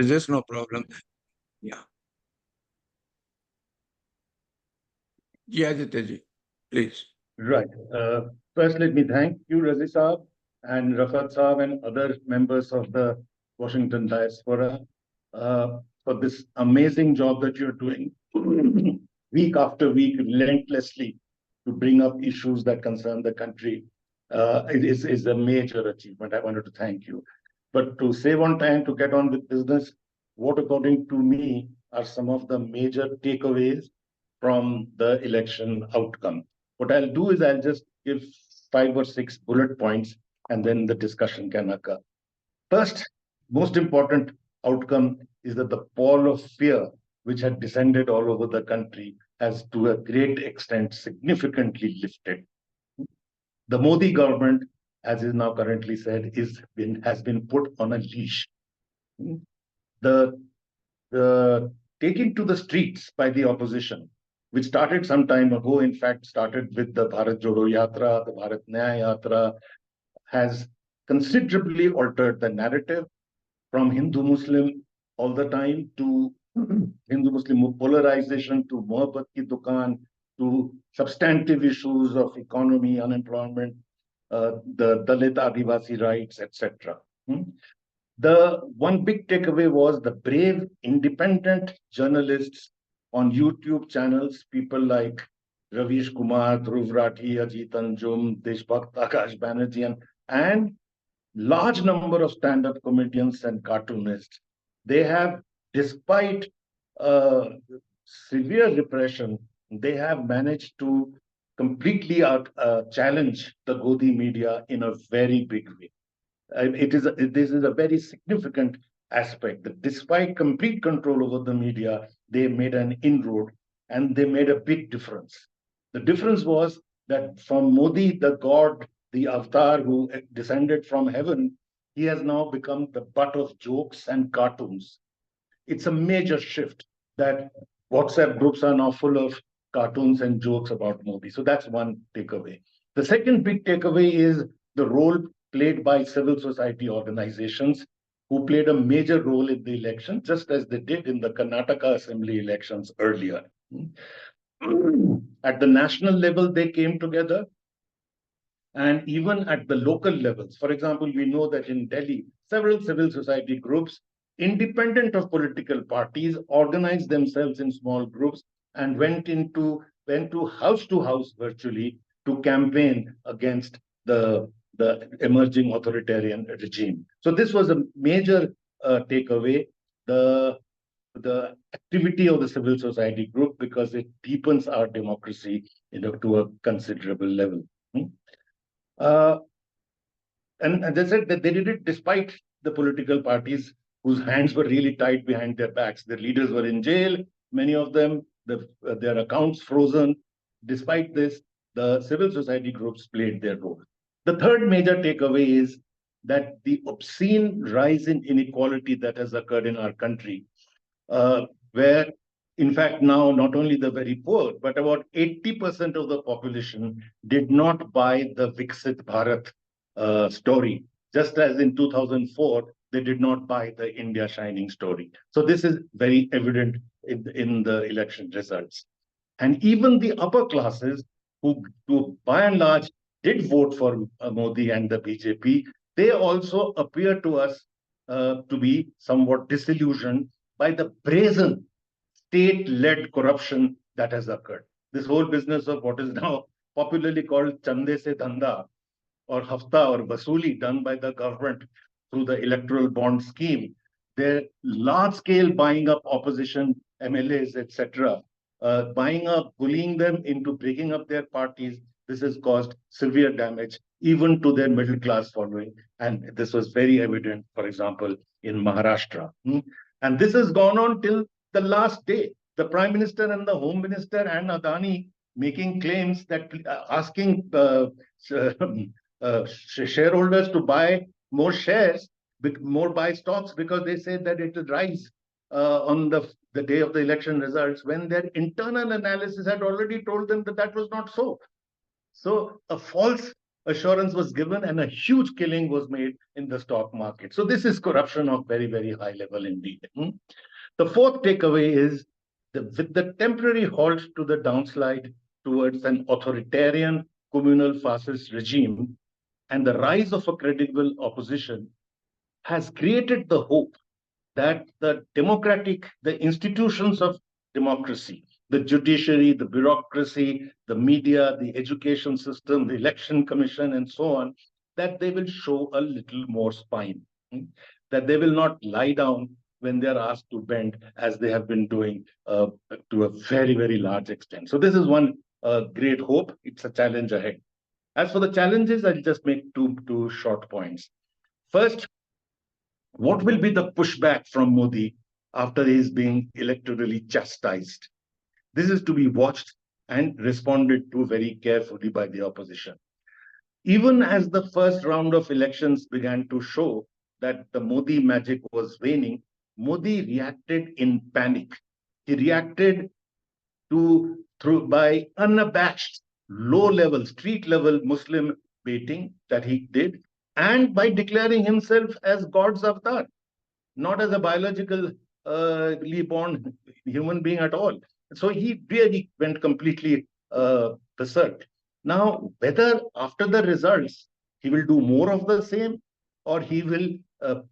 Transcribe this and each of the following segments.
There's no problem. Yeah. Yeah, Aditya ji, please. Right. First, let me thank you, Razi Saab and Rafat Saab and other members of the Washington diaspora for this amazing job that you're doing week after week, relentlessly to bring up issues that concern the country. It is a major achievement. I wanted to thank you. But to save on time, to get on with business, what according to me are some of the major takeaways from the election outcome? What I'll do is I'll just give 5 or 6 bullet points and then the discussion can occur. First, most important outcome is that the pall of fear which had descended all over the country has to a great extent significantly lifted. The Modi government, as is now currently said, has been put on a leash. The taking to the streets by the opposition, which started some time ago, in fact, started with the Bharat Jodo Yatra, the Bharat Nyaya Yatra, has considerably altered the narrative from Hindu-Muslim all the time to Hindu-Muslim polarization to Mohabbat ki Dukan to substantive issues of economy, unemployment, the Dalit Adivasi rights, etc. The one big takeaway was the brave, independent journalists on YouTube channels, people like Ravish Kumar, Dhruv Rathi, Ajit Anjum, Deshbhakt, Akash Banerjee, and large number of stand-up comedians and cartoonists. They have, despite severe repression, they have managed to completely challenge the Godi media in a very big way. This is a very significant aspect that despite complete control over the media, they made an inroad and they made a big difference. The difference was that from Modi, the god, the avatar who descended from heaven, he has now become the butt of jokes and cartoons. It's a major shift that WhatsApp groups are now full of cartoons and jokes about Modi. So that's one takeaway. The second big takeaway is the role played by civil society organizations who played a major role in the election, just as they did in the Karnataka Assembly elections earlier. At the national level, they came together. And even at the local levels, for example, we know that in Delhi, several civil society groups, independent of political parties, organized themselves in small groups and went to house virtually to campaign against the emerging authoritarian regime. So this was a major takeaway, the activity of the civil society group, because it deepens our democracy to a considerable level. And they said that they did it despite the political parties whose hands were really tied behind their backs. Their leaders were in jail, many of them, their accounts frozen. Despite this, the civil society groups played their role. The third major takeaway is that the obscene rise in inequality that has occurred in our country, where, in fact, now not only the very poor, but about 80% of the population did not buy the Viksit Bharat story, just as in 2004, they did not buy the India Shining story. So this is very evident in the election results. And even the upper classes, who by and large did vote for Modi and the BJP, they also appear to us to be somewhat disillusioned by the brazen state-led corruption that has occurred. This whole business of what is now popularly called Chande Se Dhanda or Hafta or Basuli done by the government through the electoral bond scheme, their large-scale buying up opposition MLAs, etc., buying up, bullying them into breaking up their parties. This has caused severe damage even to their middle-class following. And this was very evident, for example, in Maharashtra. And this has gone on till the last day. The Prime Minister and the Home Minister and Adani making claims that asking shareholders to buy more shares, more buy stocks, because they say that it will rise on the day of the election results, when their internal analysis had already told them that that was not so. So a false assurance was given and a huge killing was made in the stock market. So this is corruption of very, very high level indeed. The fourth takeaway is with the temporary halt to the downslide towards an authoritarian communal fascist regime and the rise of a credible opposition has created the hope that the institutions of democracy, the judiciary, the bureaucracy, the media, the education system, the election commission, and so on, that they will show a little more spine, that they will not lie down when they are asked to bend, as they have been doing to a very, very large extent. So this is one great hope. It's a challenge ahead. As for the challenges, I'll just make two short points. First, what will be the pushback from Modi after he is being electorally chastised? This is to be watched and responded to very carefully by the opposition. Even as the first round of elections began to show that the Modi magic was waning, Modi reacted in panic. He reacted by unabashed, low-level, street-level Muslim baiting that he did, and by declaring himself as God's avatar, not as a biologically born human being at all. So he really went completely berserk. Now, whether after the results he will do more of the same or he will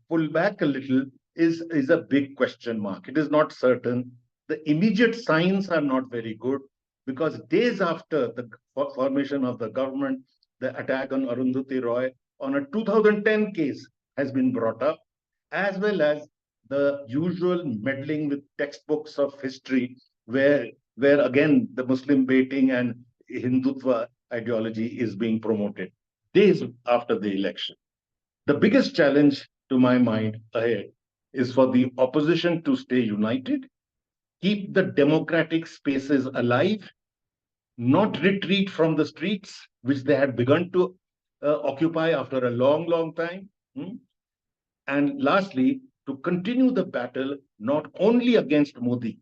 pull back a little is a big question mark. It is not certain. The immediate signs are not very good because days after the formation of the government, the attack on Arundhati Roy on a 2010 case has been brought up, as well as the usual meddling with textbooks of history, where again the Muslim baiting and Hindutva ideology is being promoted days after the election. The biggest challenge, to my mind, ahead is for the opposition to stay united, keep the democratic spaces alive, not retreat from the streets, which they had begun to occupy after a long, long time. And lastly, to continue the battle not only against Modi,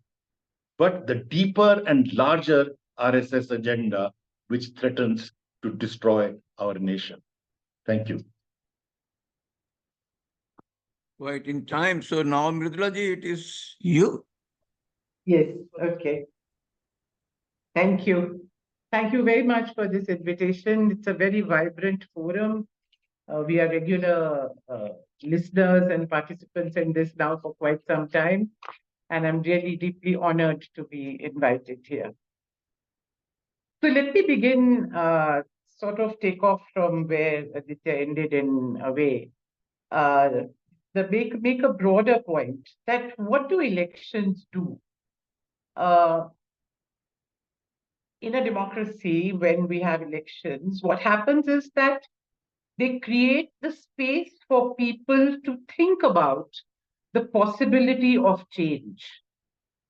but the deeper and larger RSS agenda, which threatens to destroy our nation. Thank you. Quite in time. So now, Mridula ji, it is you. Yes, okay. Thank you. Thank you very much for this invitation. It's a very vibrant forum. We are regular listeners and participants in this now for quite some time. And I'm really deeply honored to be invited here. So let me begin, sort of take off from where Aditya ended in a way. Make a broader point that what do elections do? In a democracy, when we have elections, what happens is that they create the space for people to think about the possibility of change.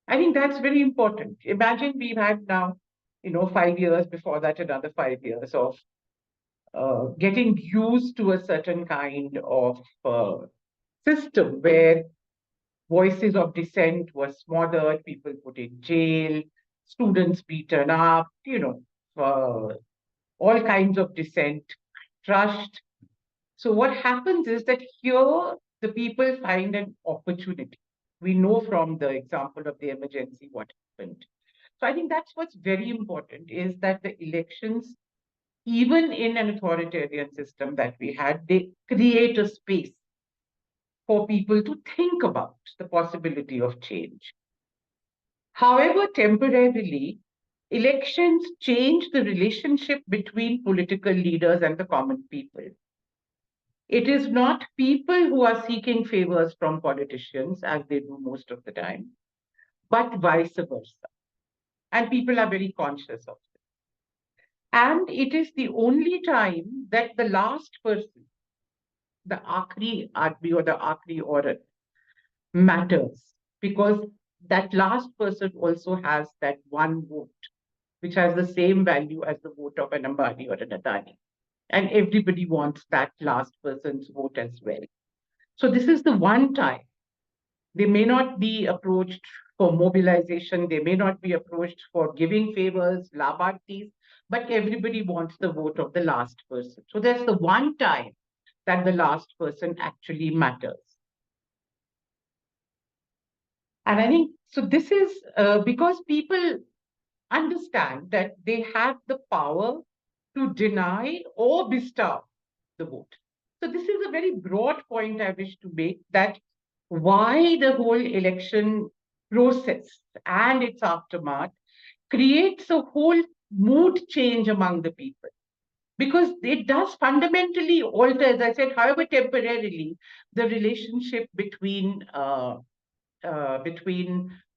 I think that's very important. Imagine we've had now, 5 years, before that another 5 years of getting used to a certain kind of system where voices of dissent were smothered, people put in jail, students beaten up, all kinds of dissent crushed. So what happens is that here the people find an opportunity. We know from the example of the emergency what happened. So I think that's what's very important, is that the elections, even in an authoritarian system that we had, they create a space for people to think about the possibility of change. However, temporarily, elections change the relationship between political leaders and the common people. It is not people who are seeking favors from politicians, as they do most of the time, but vice versa. And people are very conscious of it. And it is the only time that the last person, the Akhri Admi or the Akhri Aurat, matters, because that last person also has that one vote, which has the same value as the vote of an Ambani or an Adani. And everybody wants that last person's vote as well. So this is the one time they may not be approached for mobilization, they may not be approached for giving favors, labhartis, but everybody wants the vote of the last person. So that's the one time that the last person actually matters. And I think, so this is because people understand that they have the power to deny or bestow the vote. So this is a very broad point I wish to make, that why the whole election process and its aftermath creates a whole mood change among the people. Because it does fundamentally alter, as I said, however temporarily, the relationship between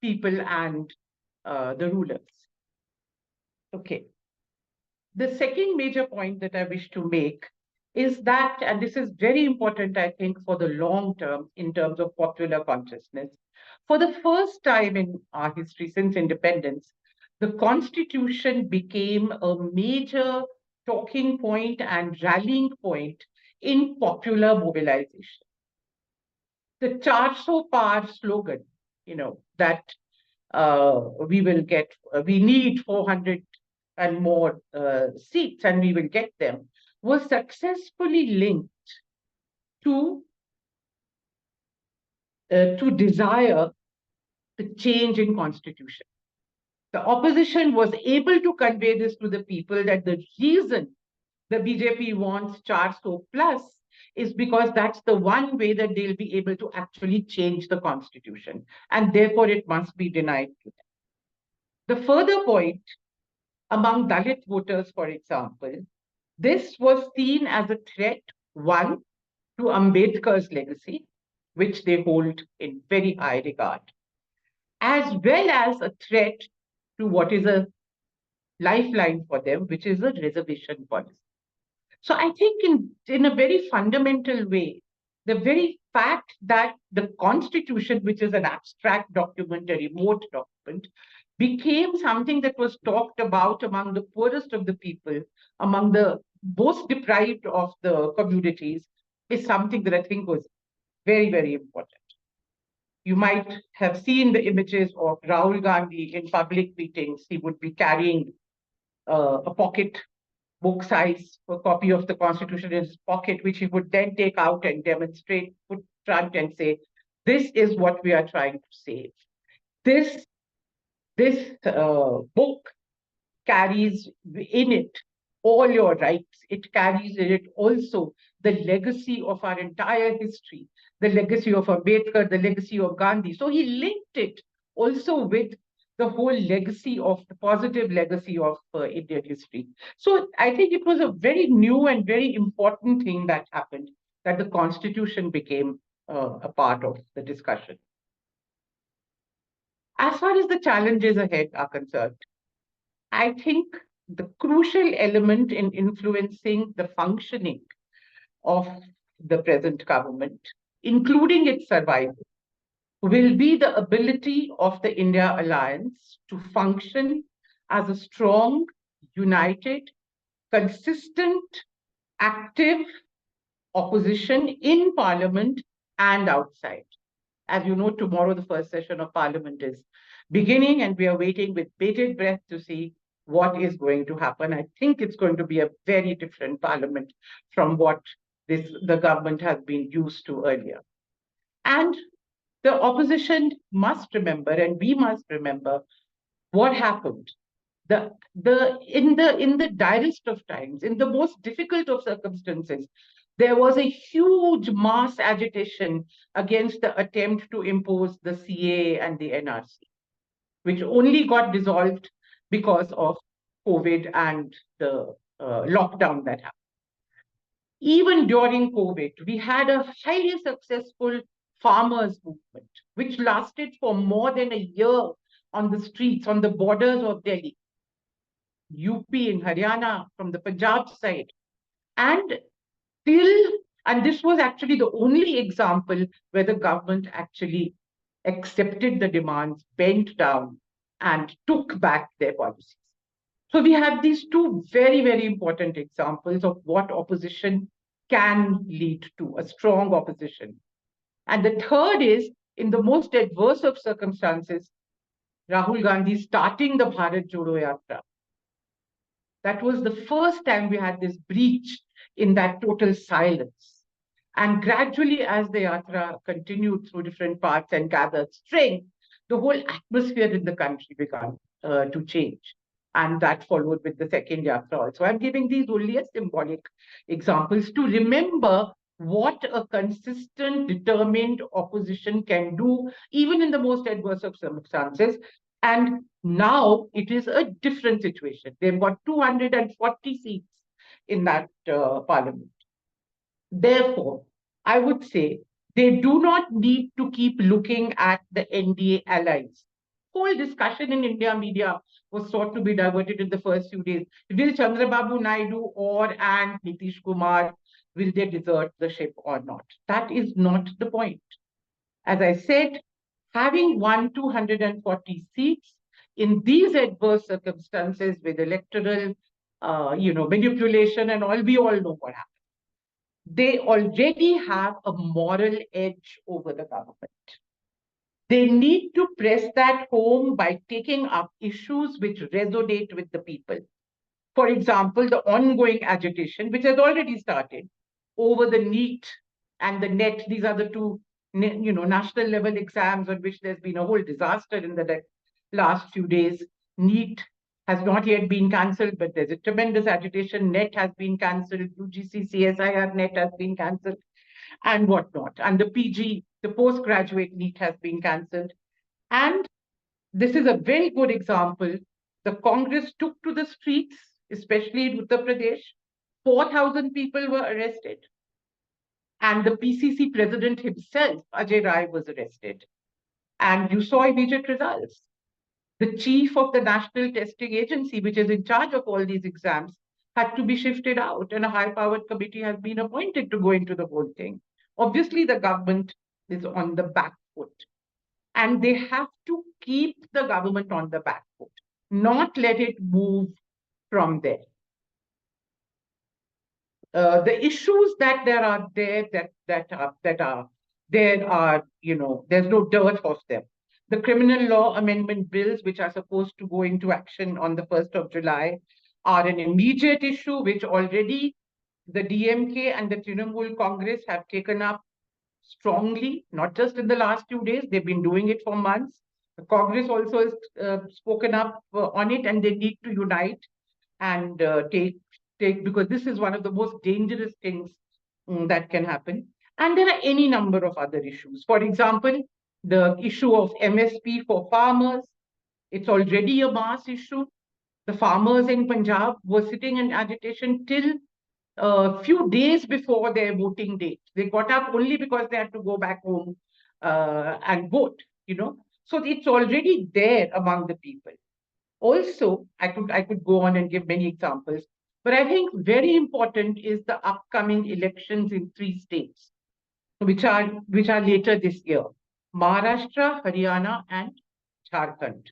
people and the rulers. Okay. The second major point that I wish to make is that, and this is very important, I think, for the long term in terms of popular consciousness, for the first time in our history since independence, the Constitution became a major talking point and rallying point in popular mobilization. The "400 Par" slogan, that we need 400 and more seats and we will get them, was successfully linked to desire the change in constitution. The opposition was able to convey this to the people, that the reason the BJP wants 400 plus is because that's the one way that they'll be able to actually change the constitution, and therefore it must be denied to them. The further point, among Dalit voters, for example, this was seen as a threat, one, to Ambedkar's legacy, which they hold in very high regard, as well as a threat to what is a lifeline for them, which is a reservation policy. So I think in a very fundamental way, the very fact that the Constitution, which is an abstract document, a remote document, became something that was talked about among the poorest of the people, among the most deprived of the communities, is something that I think was very, very important. You might have seen the images of Rahul Gandhi in public meetings. He would be carrying a pocket book size copy of the Constitution in his pocket, which he would then take out and demonstrate, put front and say, this is what we are trying to save. This book carries in it all your rights. It carries in it also the legacy of our entire history, the legacy of Ambedkar, the legacy of Gandhi. So he linked it also with the whole legacy of the positive legacy of Indian history. So I think it was a very new and very important thing that happened, that the Constitution became a part of the discussion. As far as the challenges ahead are concerned, I think the crucial element in influencing the functioning of the present government, including its survival, will be the ability of the India Alliance to function as a strong, united, consistent, active opposition in Parliament and outside. As you know, tomorrow the first session of Parliament is beginning, and we are waiting with bated breath to see what is going to happen. I think it's going to be a very different Parliament from what the government has been used to earlier. And the opposition must remember, and we must remember, what happened. In the direst of times, in the most difficult of circumstances, there was a huge mass agitation against the attempt to impose the CAA and the NRC, which only got dissolved because of COVID and the lockdown that happened. Even during COVID, we had a highly successful farmers' movement, which lasted for more than a year on the streets, on the borders of Delhi, UP in Haryana, from the Punjab side. And this was actually the only example where the government actually accepted the demands, bent down, and took back their policies. So we have these two very, very important examples of what opposition can lead to, a strong opposition. And the third is, in the most adverse of circumstances, Rahul Gandhi starting the Bharat Jodo Yatra. That was the first time we had this breach in that total silence. And gradually, as the yatra continued through different parts and gathered strength, the whole atmosphere in the country began to change. And that followed with the second yatra also. I'm giving these only as symbolic examples to remember what a consistent, determined opposition can do, even in the most adverse of circumstances. And now it is a different situation. They've got 240 seats in that parliament. Therefore, I would say they do not need to keep looking at the NDA allies. Whole discussion in India media was sought to be diverted in the first few days. Will Chandrababu Naidu and Nitish Kumar, will they desert the ship or not? That is not the point. As I said, having won 240 seats in these adverse circumstances with electoral manipulation and all, we all know what happened. They already have a moral edge over the government. They need to press that home by taking up issues which resonate with the people. For example, the ongoing agitation, which has already started over the NEET and the NET. These are the two national level exams on which there's been a whole disaster in the last few days. NEET has not yet been cancelled, but there's a tremendous agitation. NET has been cancelled, UGC, CSIR NET has been cancelled, and whatnot. And the PG, the postgraduate NEET has been cancelled. And this is a very good example. The Congress took to the streets, especially in Uttar Pradesh. 4,000 people were arrested. And the PCC president himself, Ajay Rai, was arrested. And you saw immediate results. The chief of the National Testing Agency, which is in charge of all these exams, had to be shifted out, and a high-powered committee has been appointed to go into the whole thing. Obviously, the government is on the back foot, and they have to keep the government on the back foot, not let it move from there. The issues that there are there, there's no dearth of them. The criminal law amendment bills, which are supposed to go into action on the 1st of July, are an immediate issue, which already the DMK and the Trinamool Congress have taken up strongly, not just in the last few days, they've been doing it for months. The Congress also has spoken up on it, and they need to unite and take, because this is one of the most dangerous things that can happen. And there are any number of other issues. For example, the issue of MSP for farmers, it's already a mass issue. The farmers in Punjab were sitting in agitation till a few days before their voting date. They got up only because they had to go back home and vote, So it's already there among the people. Also, I could go on and give many examples, but I think very important is the upcoming elections in 3 states, which are later this year: Maharashtra, Haryana, and Jharkhand.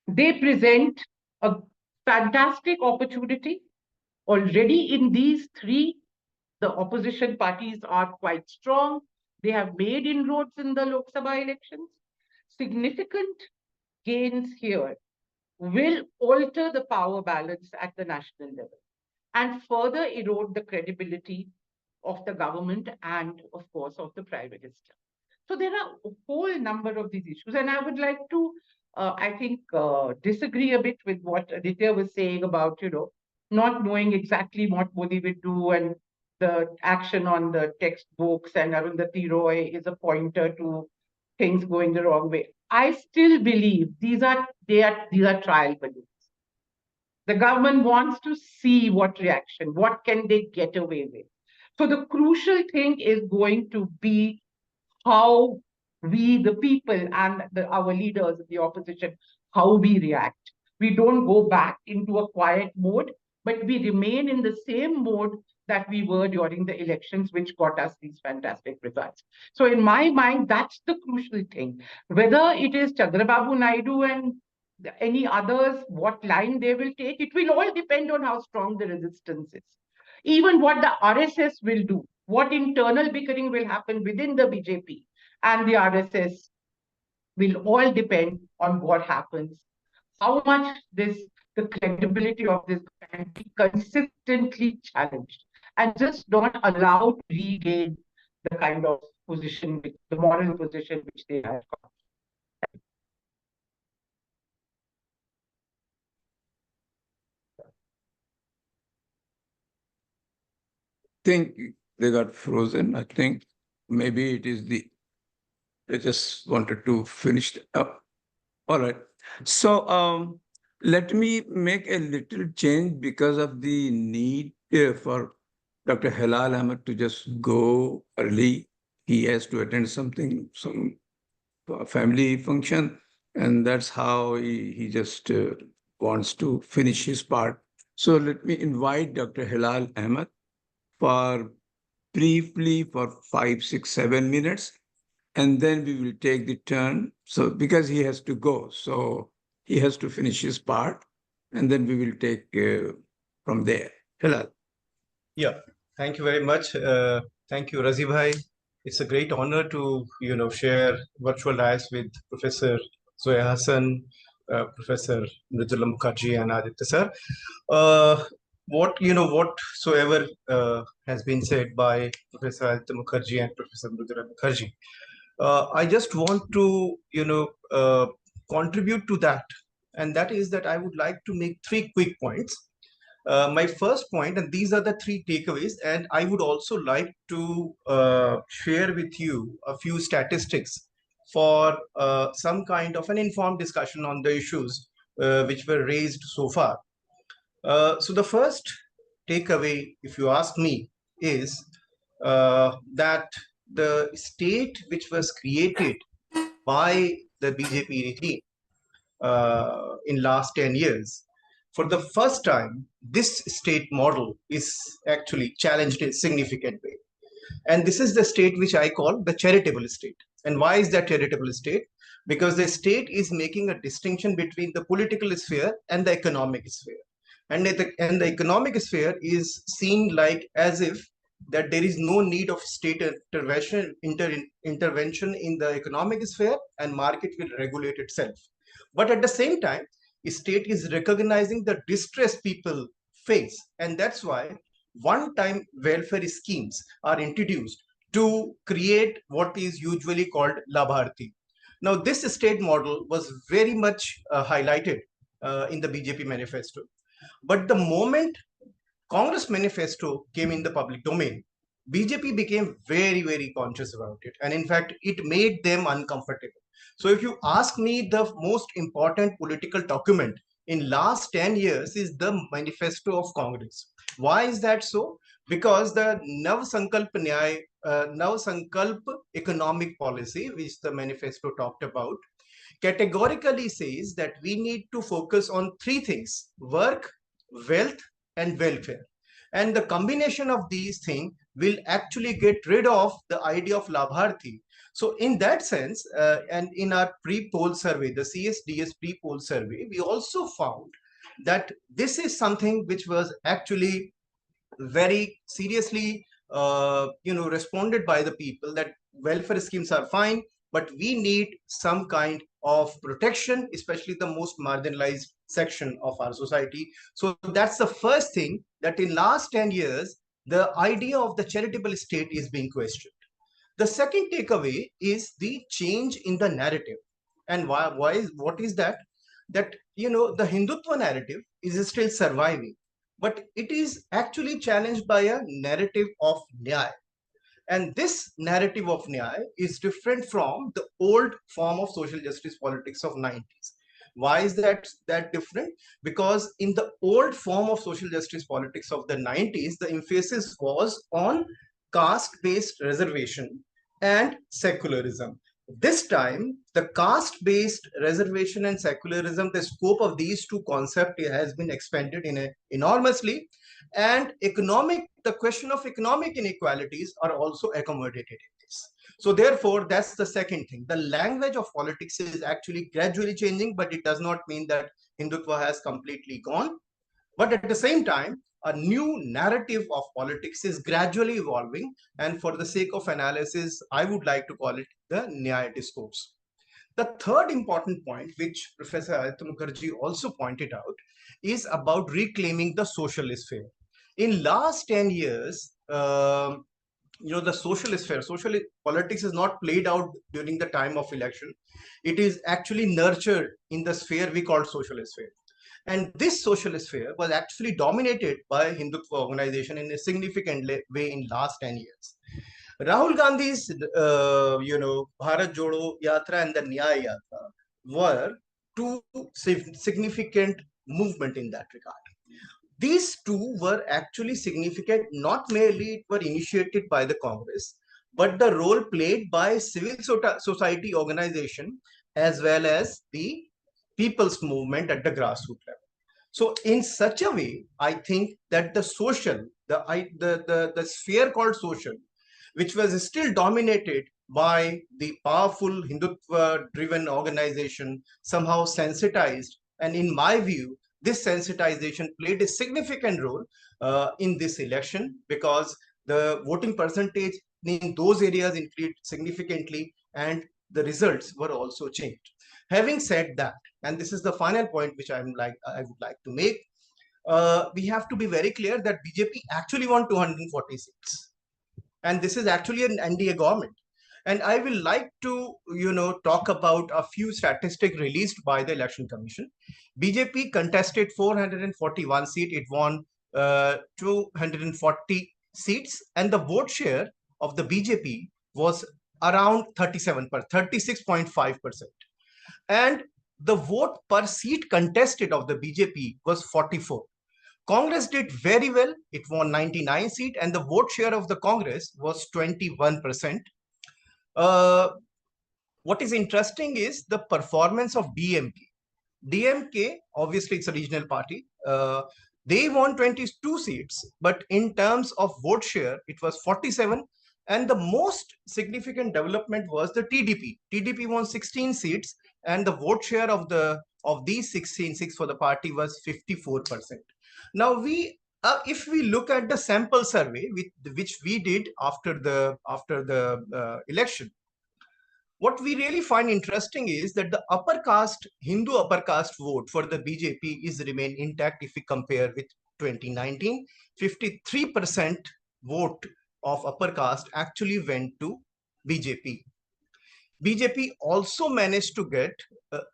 They present a fantastic opportunity. Already in these 3, the opposition parties are quite strong. They have made inroads in the Lok Sabha elections. Significant gains here will alter the power balance at the national level and further erode the credibility of the government and, of course, of the Prime Minister. So there are a whole number of these issues, and I would like to, disagree a bit with what Aditya was saying about, not knowing exactly what Modi will do, and the action on the textbooks, and Arundhati Roy is a pointer to things going the wrong way. I still believe these are trial balloons. The government wants to see what reaction, what can they get away with. So the crucial thing is going to be how we, the people, and our leaders in the opposition, how we react. We don't go back into a quiet mode, but we remain in the same mode that we were during the elections, which got us these fantastic results. So in my mind, that's the crucial thing. Whether it is Chandrababu Naidu and any others, what line they will take, it will all depend on how strong the resistance is. Even what the RSS will do, what internal bickering will happen within the BJP and the RSS will all depend on what happens. How much this the credibility of this and be consistently challenged and just not allowed to regain the kind of position, the moral position which they have got. Think they got frozen. I think maybe it is they just wanted to finish up. All right. So let me make a little change because of the need for Dr. Hilal Ahmed to just go early. He has to attend some family function, and that's how he just wants to finish his part. So let me invite Dr. Hilal Ahmed for briefly for 5, 6, 7 minutes, and then we will take the turn. So because he has to go, so he has to finish his part, and then we will take from there. Hilal. Yeah, thank you very much. Thank you, Razi bhai. It's a great honor to share virtual dais with Professor Zoya Hasan, Professor Mridula Mukherjee, and Aditya sir. Whatsoever has been said by Professor Aditya Mukherjee and Professor Mridula Mukherjee, I just want to contribute to that, and that is that I would like to make 3 quick points. My first point, and these are the 3 takeaways, and I would also like to share with you a few statistics for some kind of an informed discussion on the issues which were raised so far. So the first takeaway, if you ask me, is that the state which was created by the BJP regime in last 10 years, for the first time, this state model is actually challenged in a significant way. And this is the state which I call the charitable state. And why is that charitable state? Because the state is making a distinction between the political sphere and the economic sphere. And the economic sphere is seen like as if that there is no need of state intervention in the economic sphere, and market will regulate itself. But at the same time, state is recognizing the distress people face, and that's why one-time welfare schemes are introduced to create what is usually called Labharti. Now, this state model was very much highlighted in the BJP manifesto. But the moment Congress manifesto came in the public domain, BJP became very, very conscious about it. And in fact, it made them uncomfortable. So if you ask me, the most important political document in last 10 years is the manifesto of Congress. Why is that so? Because the Nav Sankalp economic policy, which the manifesto talked about, categorically says that we need to focus on 3 things: work, wealth, and welfare. And the combination of these things will actually get rid of the idea of Labharti. So in that sense, and in our pre-poll survey, the CSDS pre-poll survey, we also found that this is something which was actually very seriously responded by the people, that welfare schemes are fine, but we need some kind of protection, especially the most marginalized section of our society. So that's the first thing, that in last 10 years, the idea of the charitable state is being questioned. The second takeaway is the change in the narrative. And what is that? That, the Hindutva narrative is still surviving, but it is actually challenged by a narrative of Nyaya. And this narrative of Nyaya is different from the old form of social justice politics of 90s. Why is that different? Because in the old form of social justice politics of the 90s, the emphasis was on caste-based reservation and secularism. This time, the caste-based reservation and secularism, the scope of these 2 concepts has been expanded enormously, and the question of economic inequalities are also accommodated in this. So therefore, that's the second thing. The language of politics is actually gradually changing, but it does not mean that Hindutva has completely gone. But at the same time, a new narrative of politics is gradually evolving. And for the sake of analysis, I would like to call it the Nyaya discourse. The third important point, which Professor Aditya Mukherjee also pointed out, is about reclaiming the social sphere. In last 10 years, the social sphere, social politics is not played out during the time of election. It is actually nurtured in the sphere we call social sphere. And this social sphere was actually dominated by Hindutva organization in a significant way in last 10 years. Rahul Gandhi's, Bharat Jodo Yatra and the Nyaya Yatra were two significant movement in that regard. These two were actually significant, not merely it were initiated by the Congress, but the role played by civil society organization as well as the people's movement at the grassroots level. So in such a way, I think that the social, the sphere called social, which was still dominated by the powerful Hindutva-driven organization, somehow sensitized. And in my view, this sensitization played a significant role in this election, because the voting percentage in those areas increased significantly and the results were also changed. Having said that, and this is the final point which I would like to make, we have to be very clear that BJP actually won 240 seats. And this is actually an NDA government. And I will like to, talk about a few statistics released by the Election Commission. BJP contested 441 seats. It won 240 seats. And the vote share of the BJP was around 36.5%. And the vote per seat contested of the BJP was 44. Congress did very well. It won 99 seats, and the vote share of the Congress was 21%. What is interesting is the performance of DMK. DMK, obviously, it's a regional party. They won 22 seats, but in terms of vote share, it was 47. And the most significant development was the TDP. TDP won 16 seats, and the vote share of these 16 seats for the party was 54%. Now, if we look at the sample survey which we did after the election, what we really find interesting is that the upper caste, Hindu upper caste vote for the BJP is remain intact if we compare with 2019. 53% vote of upper caste actually went to BJP. BJP also managed to get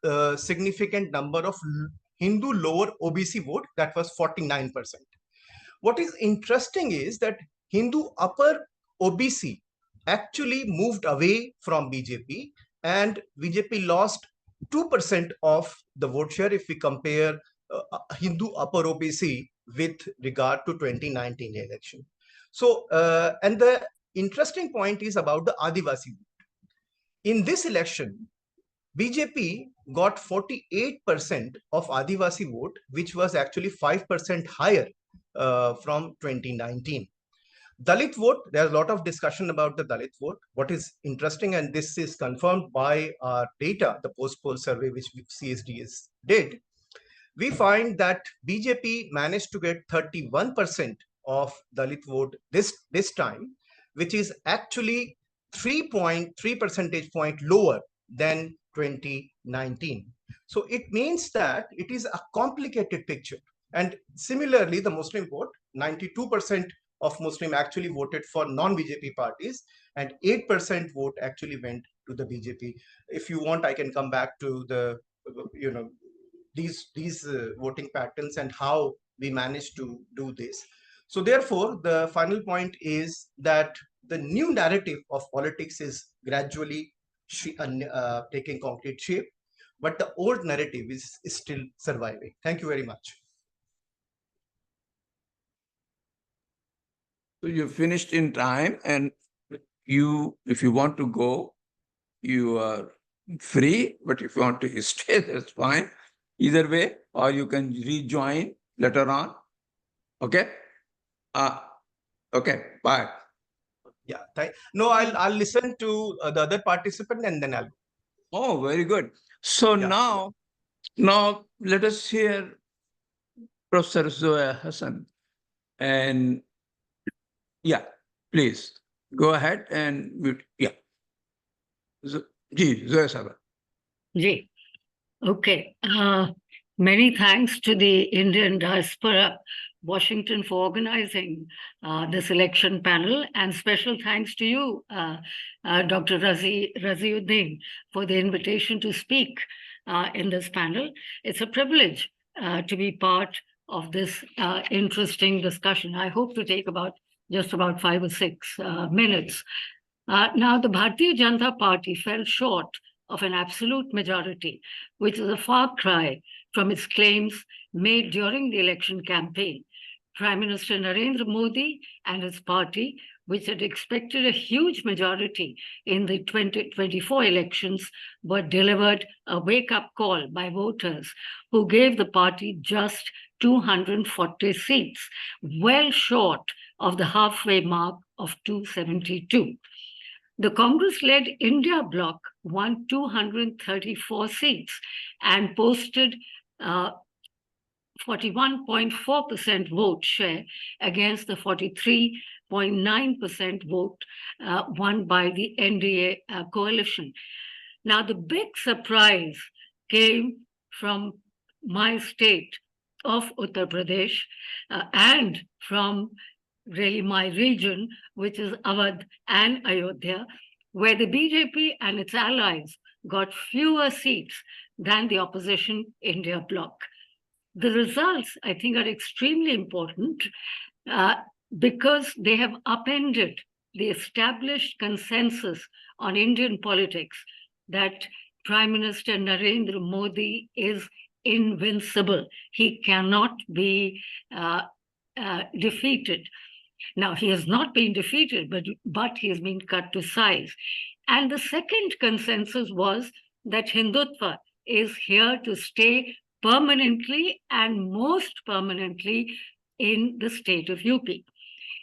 a significant number of Hindu lower OBC vote, that was 49%. What is interesting is that Hindu upper OBC actually moved away from BJP, and BJP lost 2% of the vote share if we compare Hindu upper OBC with regard to 2019 election. So, and the interesting point is about the Adivasi vote. In this election, BJP got 48% of Adivasi vote, which was actually 5% higher from 2019. Dalit vote, there's a lot of discussion about the Dalit vote. What is interesting, and this is confirmed by our data, the post-poll survey which CSDS did, we find that BJP managed to get 31% of Dalit vote this time, which is actually 3.3 percentage point lower than 2019. So it means that it is a complicated picture. And similarly, the Muslim vote, 92% of Muslim actually voted for non-BJP parties, and 8% vote actually went to the BJP. If you want, I can come back to the, these voting patterns and how we managed to do this. So therefore, the final point is that the new narrative of politics is gradually taking concrete shape, but the old narrative is still surviving. Thank you very much. So you finished in time, and if you want to go, you are free, but if you want to stay, that's fine. Either way, or you can rejoin later on. Okay? Okay, bye. Yeah, I'll listen to the other participant and then I'll. Oh, very good. So Yeah. now let us hear Professor Zoya Hasan. And yeah, please go ahead and mute. Yeah. Zoya Sabha. Ji. Okay. Many thanks to the Indian diaspora, Washington, for organizing this election panel, and special thanks to you, Dr. Raziuddin, for the invitation to speak in this panel. It's a privilege to be part of this interesting discussion. I hope to take just about 5 or 6 minutes. Now, the Bharatiya Janata Party fell short of an absolute majority, which is a far cry from its claims made during the election campaign. Prime Minister Narendra Modi and his party, which had expected a huge majority in the 2024 elections, were delivered a wake-up call by voters who gave the party just 240 seats, well short of the halfway mark of 272. The Congress-led India bloc won 234 seats and posted 41.4% vote share against the 43.9% vote won by the NDA coalition. Now, the big surprise came from my state of Uttar Pradesh and from really my region, which is Awadh and Ayodhya, where the BJP and its allies got fewer seats than the opposition India bloc. The results, I think, are extremely important because they have upended the established consensus on Indian politics that Prime Minister Narendra Modi is invincible. He cannot be defeated. Now, he has not been defeated, but he has been cut to size. And the second consensus was that Hindutva is here to stay permanently and most permanently in the state of UP.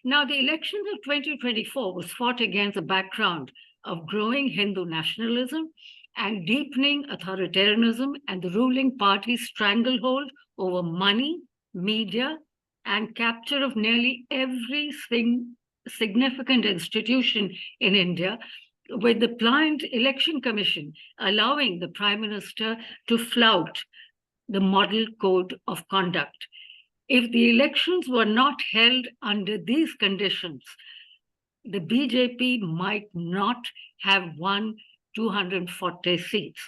Now, the elections of 2024 was fought against a background of growing Hindu nationalism and deepening authoritarianism and the ruling party's stranglehold over money, media, and capture of nearly every significant institution in India, with the pliant election commission allowing the prime minister to flout the model code of conduct. If the elections were not held under these conditions, the BJP might not have won 240 seats.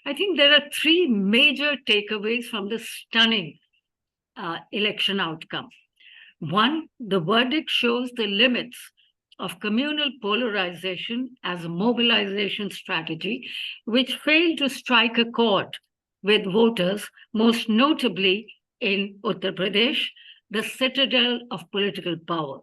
I think there are 3 major takeaways from the stunning election outcome. One, the verdict shows the limits of communal polarization as a mobilization strategy, which failed to strike a chord with voters, most notably in Uttar Pradesh, the citadel of political power.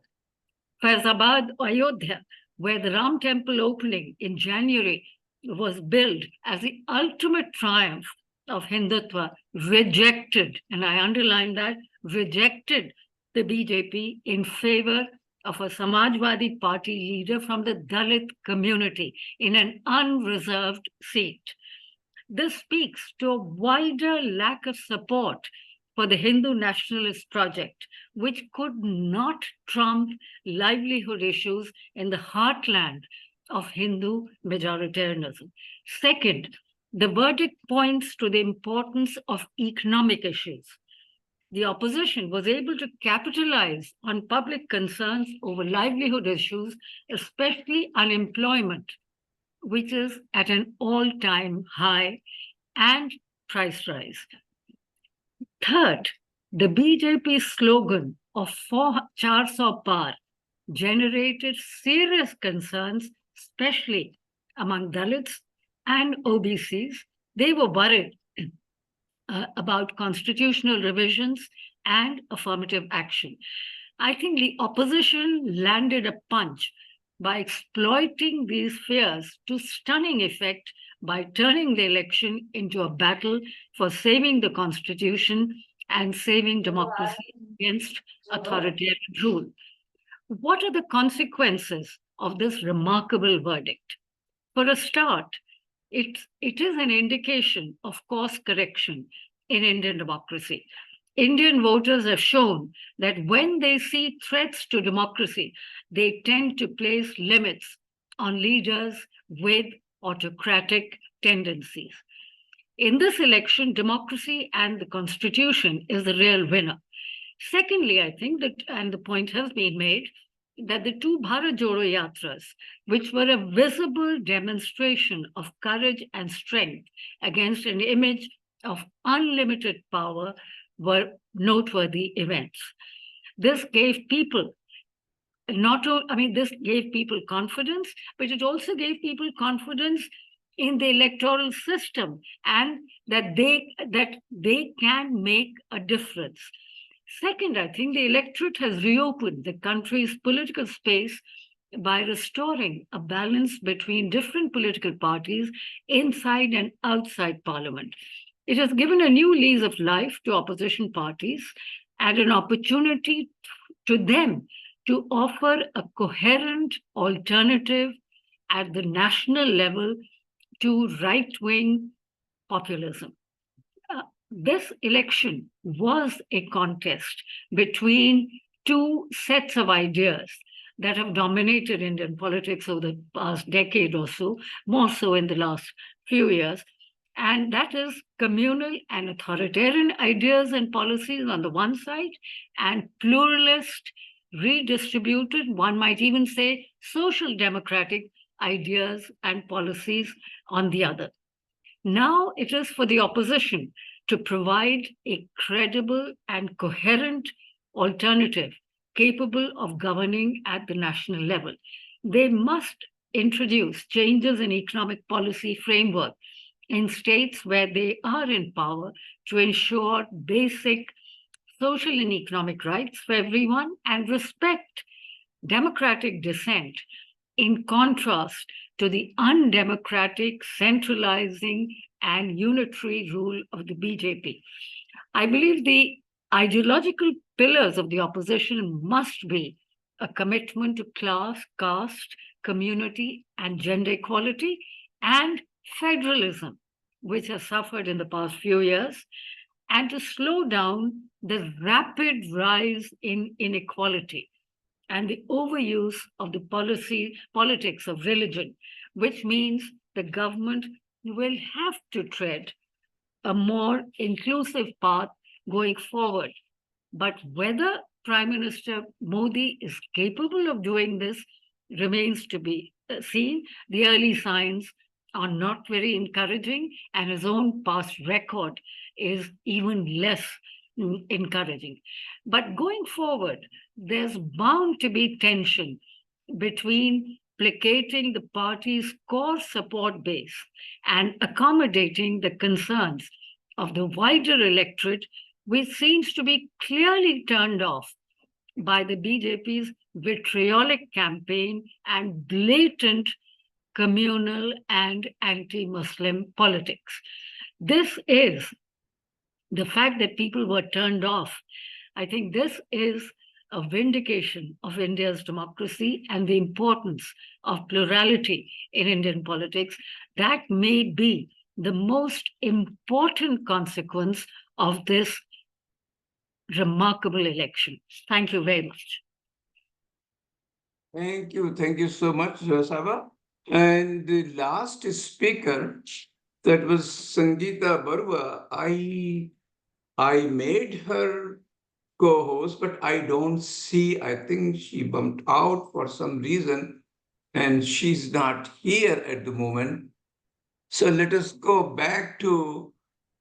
Faizabad, Ayodhya, where the Ram temple opening in January was billed as the ultimate triumph of Hindutva, rejected, and I underline that, rejected the BJP in favor of a Samajwadi Party leader from the Dalit community in an unreserved seat. This speaks to a wider lack of support for the Hindu nationalist project, which could not trump livelihood issues in the heartland of Hindu majoritarianism. Second, the verdict points to the importance of economic issues. The opposition was able to capitalize on public concerns over livelihood issues, especially unemployment, which is at an all-time high, and price rise. Third, the BJP slogan of 400 par generated serious concerns, especially among Dalits and OBCs. They were worried about constitutional revisions and affirmative action. I think the opposition landed a punch by exploiting these fears to stunning effect by turning the election into a battle for saving the constitution and saving democracy against authoritarian rule. What are the consequences of this remarkable verdict? For a start, it is an indication of course correction in Indian democracy. Indian voters have shown that when they see threats to democracy, they tend to place limits on leaders with autocratic tendencies. In this election, democracy and the constitution is the real winner. Secondly, I think that, and the point has been made, that the two Bharat Jodo Yatras, which were a visible demonstration of courage and strength against an image of unlimited power, were noteworthy events. This gave people this gave people confidence, but it also gave people confidence in the electoral system and that they can make a difference. Second, I think the electorate has reopened the country's political space by restoring a balance between different political parties inside and outside parliament. It has given a new lease of life to opposition parties and an opportunity to them to offer a coherent alternative at the national level to right-wing populism. This election was a contest between two sets of ideas that have dominated Indian politics over the past decade or so, more so in the last few years. And that is communal and authoritarian ideas and policies on the one side, and pluralist, redistributed, one might even say social democratic ideas and policies on the other. Now it is for the opposition to provide a credible and coherent alternative capable of governing at the national level. They must introduce changes in economic policy framework in states where they are in power to ensure basic social and economic rights for everyone and respect democratic dissent, in contrast to the undemocratic, centralizing, and unitary rule of the BJP. I believe the ideological pillars of the opposition must be a commitment to class, caste, community, and gender equality, and federalism, which has suffered in the past few years, and to slow down the rapid rise in inequality and the overuse of the politics of religion, which means the government will have to tread a more inclusive path going forward. But whether Prime Minister Modi is capable of doing this remains to be seen. The early signs are not very encouraging, and his own past record is even less encouraging. But going forward, there's bound to be tension between placating the party's core support base and accommodating the concerns of the wider electorate, which seems to be clearly turned off by the BJP's vitriolic campaign and blatant communal and anti-Muslim politics. This is the fact that people were turned off. I think this is a vindication of India's democracy and the importance of plurality in Indian politics. That may be the most important consequence of this remarkable election. Thank you very much. Thank you so much, Saba. And the last speaker, that was Sangeeta Barooah. I made her co-host, but I don't see, I think she bumped out for some reason, and she's not here at the moment. So let us go back to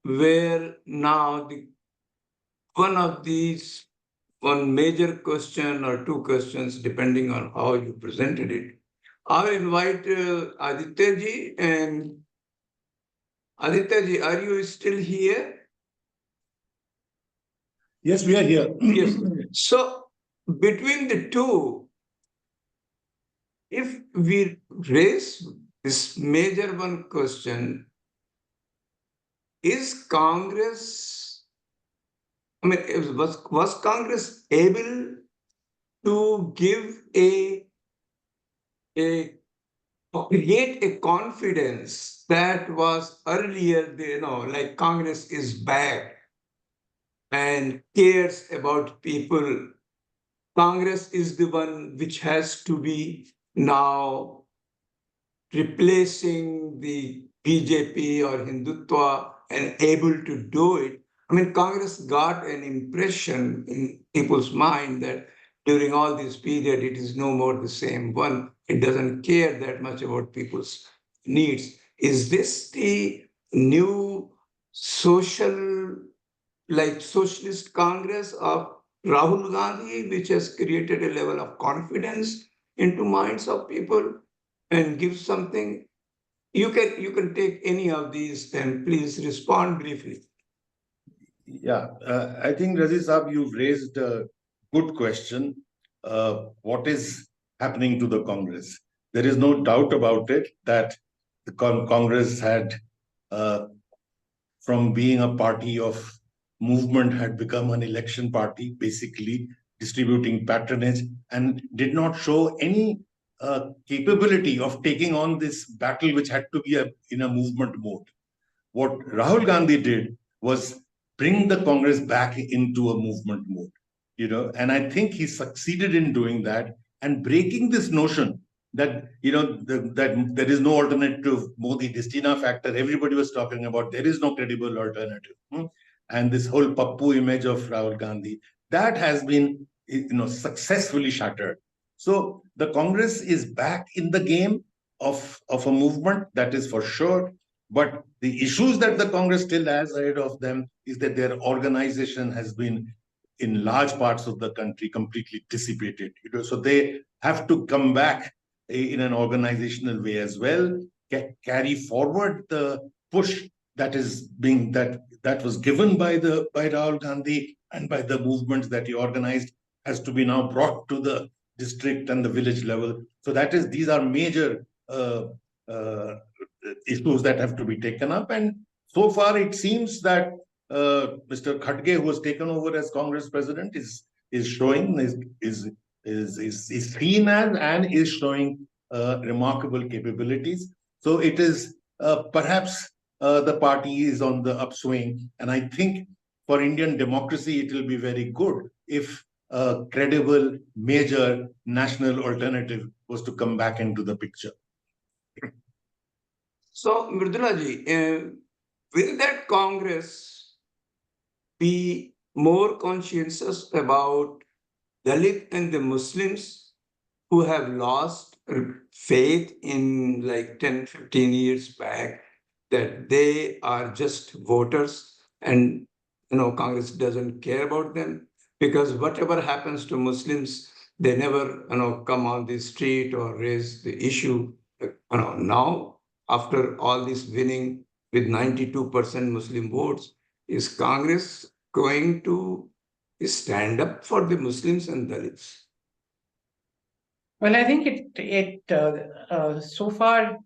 where now one major question or two questions, depending on how you presented it. I'll invite Aditya ji, and Aditya ji, are you still here? Yes, we are here. Yes. So between the two, if we raise this major one question, is Congress, was Congress able to create a confidence that was earlier, like Congress is back and cares about people. Congress is the one which has to be now replacing the BJP or Hindutva and able to do it. I mean, Congress got an impression in people's mind that during all this period, it is no more the same one. It doesn't care that much about people's needs. Is this the new social, like socialist Congress of Rahul Gandhi, which has created a level of confidence into minds of people and gives something? You can take any of these and please respond briefly. Yeah, I think Razi Saab, you've raised a good question. What is happening to the Congress? There is no doubt about it that the Congress had, from being a party of movement, had become an election party, basically distributing patronage, and did not show any capability of taking on this battle, which had to be in a movement mode. What Rahul Gandhi did was bring the Congress back into a movement mode, and I think he succeeded in doing that and breaking this notion that, that there is no alternative Modi Distina factor. Everybody was talking about there is no credible alternative. And this whole Pappu image of Rahul Gandhi, that has been, successfully shattered. So the Congress is back in the game of a movement, that is for sure. But the issues that the Congress still has ahead of them is that their organization has been, in large parts of the country, completely dissipated. So they have to come back in an organizational way as well, carry forward the push that is being that was given by Rahul Gandhi and by the movements that he organized, has to be now brought to the district and the village level. So these are major issues that have to be taken up. And so far, it seems that Mr. Khadge, who has taken over as Congress president, is showing is seen as and is showing remarkable capabilities. So it is perhaps the party is on the upswing, and I think for Indian democracy, it will be very good if a credible, major national alternative was to come back into the picture. So, Mridula ji, will that Congress be more conscientious about Dalit and the Muslims who have lost faith in like 10, 15 years back that they are just voters and Congress doesn't care about them? Because whatever happens to Muslims, they never come on the street or raise the issue. Now, after all this winning with 92% Muslim votes, is Congress going to stand up for the Muslims and Dalits? Well, I think so far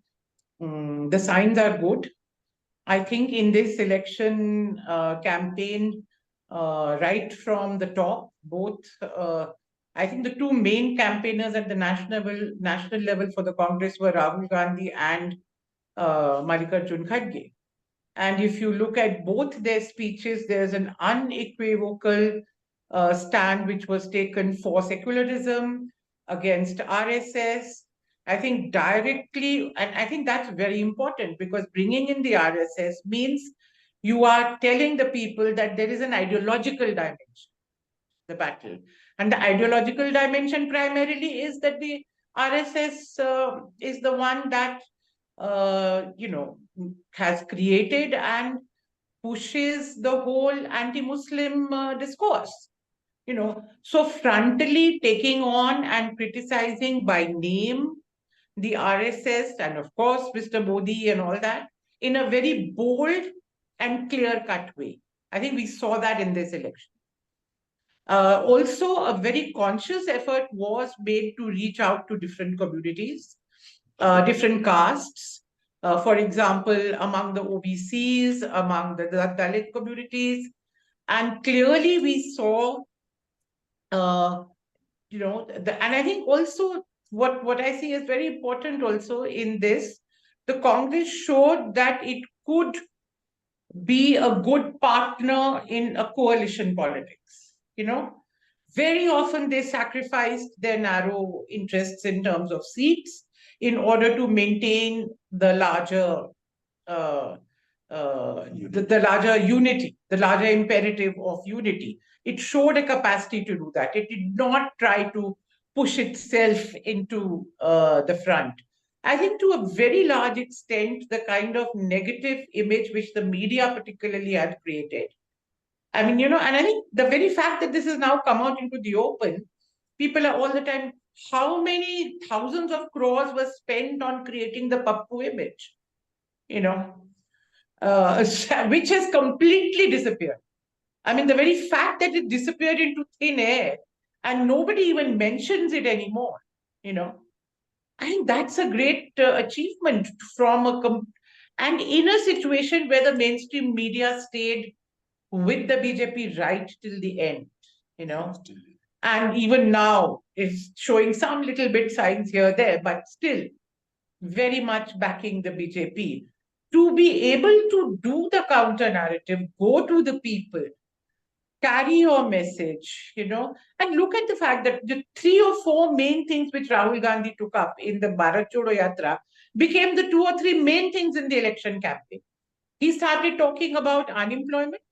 the signs are good. I think in this election campaign, right from the top, both I think the two main campaigners at the national level for the Congress were Rahul Gandhi and Mallikarjun Kharge. And if you look at both their speeches, there's an unequivocal stand which was taken for secularism, against RSS. I think directly, and I think that's very important, because bringing in the RSS means you are telling the people that there is an ideological dimension, the battle. And the ideological dimension primarily is that the RSS is the one that, has created and pushes the whole anti-Muslim discourse. So frontally taking on and criticizing by name the RSS and of course Mr. Modi and all that in a very bold and clear-cut way. I think we saw that in this election. Also, a very conscious effort was made to reach out to different communities, different castes. For example, among the OBCs, among the Dalit communities. And clearly we saw, and I think also what I see is very important also in this, the Congress showed that it could be a good partner in a coalition politics. Very often they sacrificed their narrow interests in terms of seats in order to maintain the larger the larger unity, the larger imperative of unity. It showed a capacity to do that. It did not try to push itself into the front. I think to a very large extent, the kind of negative image which the media particularly had created. I mean, and I think the very fact that this has now come out into the open, people are all the time, how many thousands of crores were spent on creating the Pappu image, which has completely disappeared. I mean, the very fact that it disappeared into thin air and nobody even mentions it anymore, I think that's a great achievement and in a situation where the mainstream media stayed with the BJP right till the end, and even now is showing some little bit signs here, there, but still very much backing the BJP. To be able to do the counter narrative, go to the people, carry your message, and look at the fact that the 3 or 4 main things which Rahul Gandhi took up in the Bharat Jodo Yatra became the 2 or 3 main things in the election campaign. He started talking about unemployment,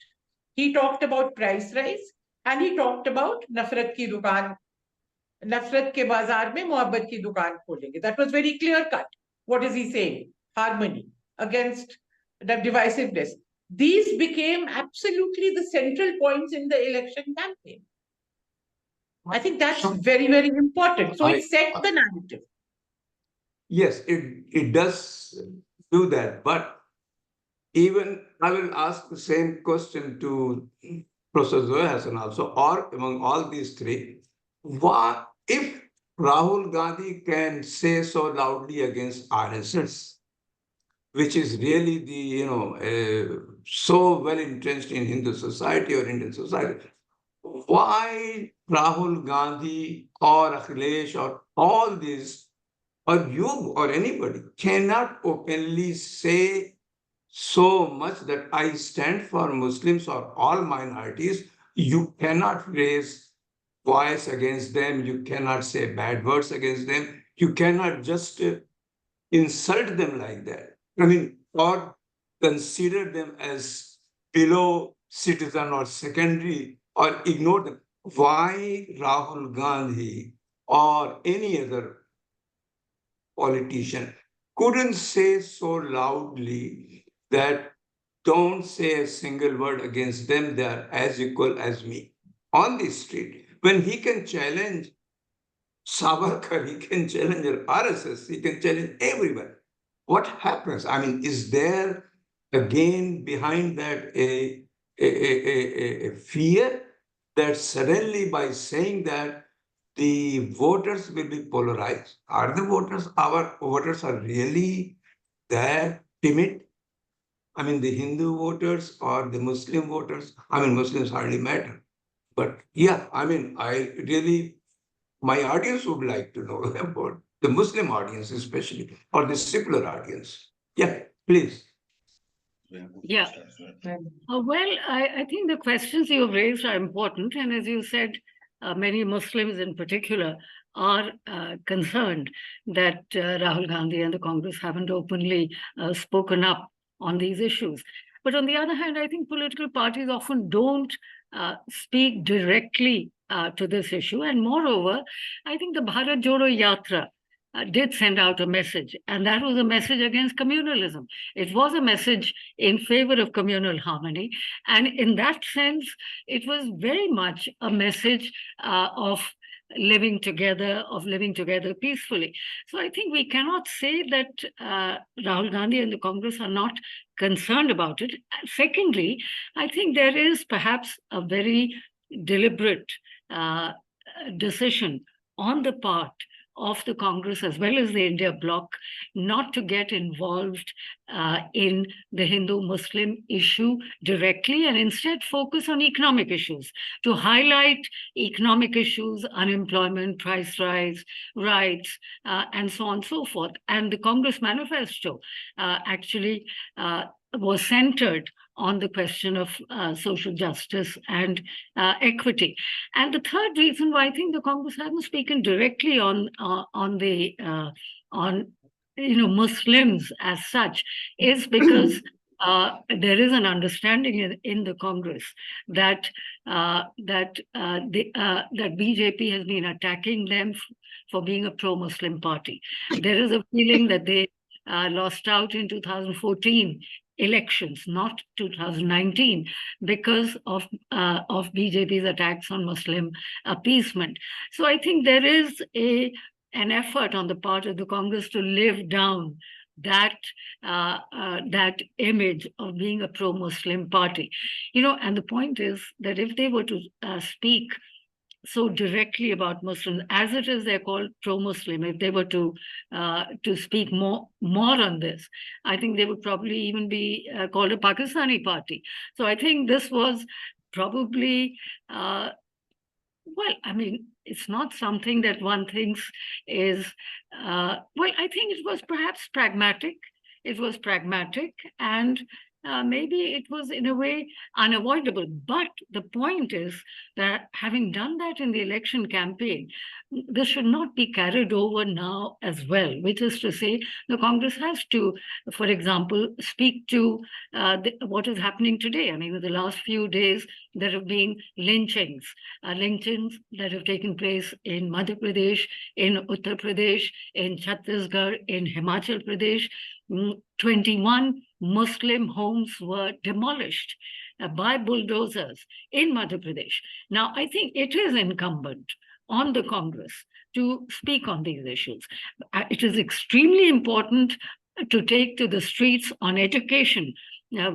he talked about price rise, and he talked about nafrat ki dukaan, nafrat ke bazaar mein mohabbat ki dukaan kholenge. That was very clear cut. What is he saying? Harmony against the divisiveness. These became absolutely the central points in the election campaign. I think that's very, very important. So it set the narrative. Yes, it does do that. But even I will ask the same question to Professor Zoya Hasan also, or among all these three. Why, if Rahul Gandhi can say so loudly against RSS, which is really the, so well entrenched in Hindu society or Indian society, why Rahul Gandhi or Akhilesh or all these, or you or anybody cannot openly say so much that I stand for Muslims or all minorities? You cannot raise voice against them. You cannot say bad words against them. You cannot just insult them like that. I mean, or consider them as below citizen or secondary or ignore them. Why Rahul Gandhi or any other politician couldn't say so loudly that don't say a single word against them, they are as equal as me on the street? When he can challenge Savarkar, he can challenge RSS, he can challenge everyone. What happens? I mean, is there again behind that a fear that suddenly by saying that the voters will be polarized? Are the voters, our voters are really that timid? I mean, the Hindu voters or the Muslim voters? I mean, Muslims hardly matter. But yeah, I mean, I really, my audience would like to know about the Muslim audience, especially, or the secular audience. Yeah, please. Yeah. Well, I think the questions you have raised are important. And as you said, many Muslims in particular are concerned that Rahul Gandhi and the Congress haven't openly spoken up on these issues. But on the other hand, I think political parties often don't speak directly to this issue. And moreover, I think the Bharat Jodo Yatra did send out a message, and that was a message against communalism. It was a message in favor of communal harmony. And in that sense, it was very much a message of living together peacefully. So I think we cannot say that Rahul Gandhi and the Congress are not concerned about it. Secondly, I think there is perhaps a very deliberate decision on the part of the Congress as well as the India bloc not to get involved in the Hindu-Muslim issue directly and instead focus on economic issues, to highlight economic issues, unemployment, price rise, rights, and so on and so forth. And the Congress manifesto actually was centered on the question of social justice and equity. And the third reason why I think the Congress hasn't spoken directly on Muslims as such is because there is an understanding in the Congress that that BJP has been attacking them for being a pro-Muslim party. There is a feeling that they lost out in 2014 elections, not 2019, because of BJP's attacks on Muslim appeasement. So I think there is an effort on the part of the Congress to live down that image of being a pro-Muslim party. And the point is that if they were to speak so directly about Muslims, as it is, they're called pro-Muslim. If they were to speak more on this, I think they would probably even be called a Pakistani party. So I think this was probably well, I mean, it's not something that one thinks is, I think it was perhaps pragmatic. It was pragmatic, and maybe it was in a way unavoidable. But the point is that having done that in the election campaign, this should not be carried over now as well, which is to say the Congress has to, for example, speak to what is happening today. I mean, in the last few days, there have been lynchings that have taken place in Madhya Pradesh, in Uttar Pradesh, in Chhattisgarh, in Himachal Pradesh. 21 Muslim homes were demolished by bulldozers in Madhya Pradesh. Now, I think it is incumbent on the Congress to speak on these issues. It is extremely important to take to the streets on education,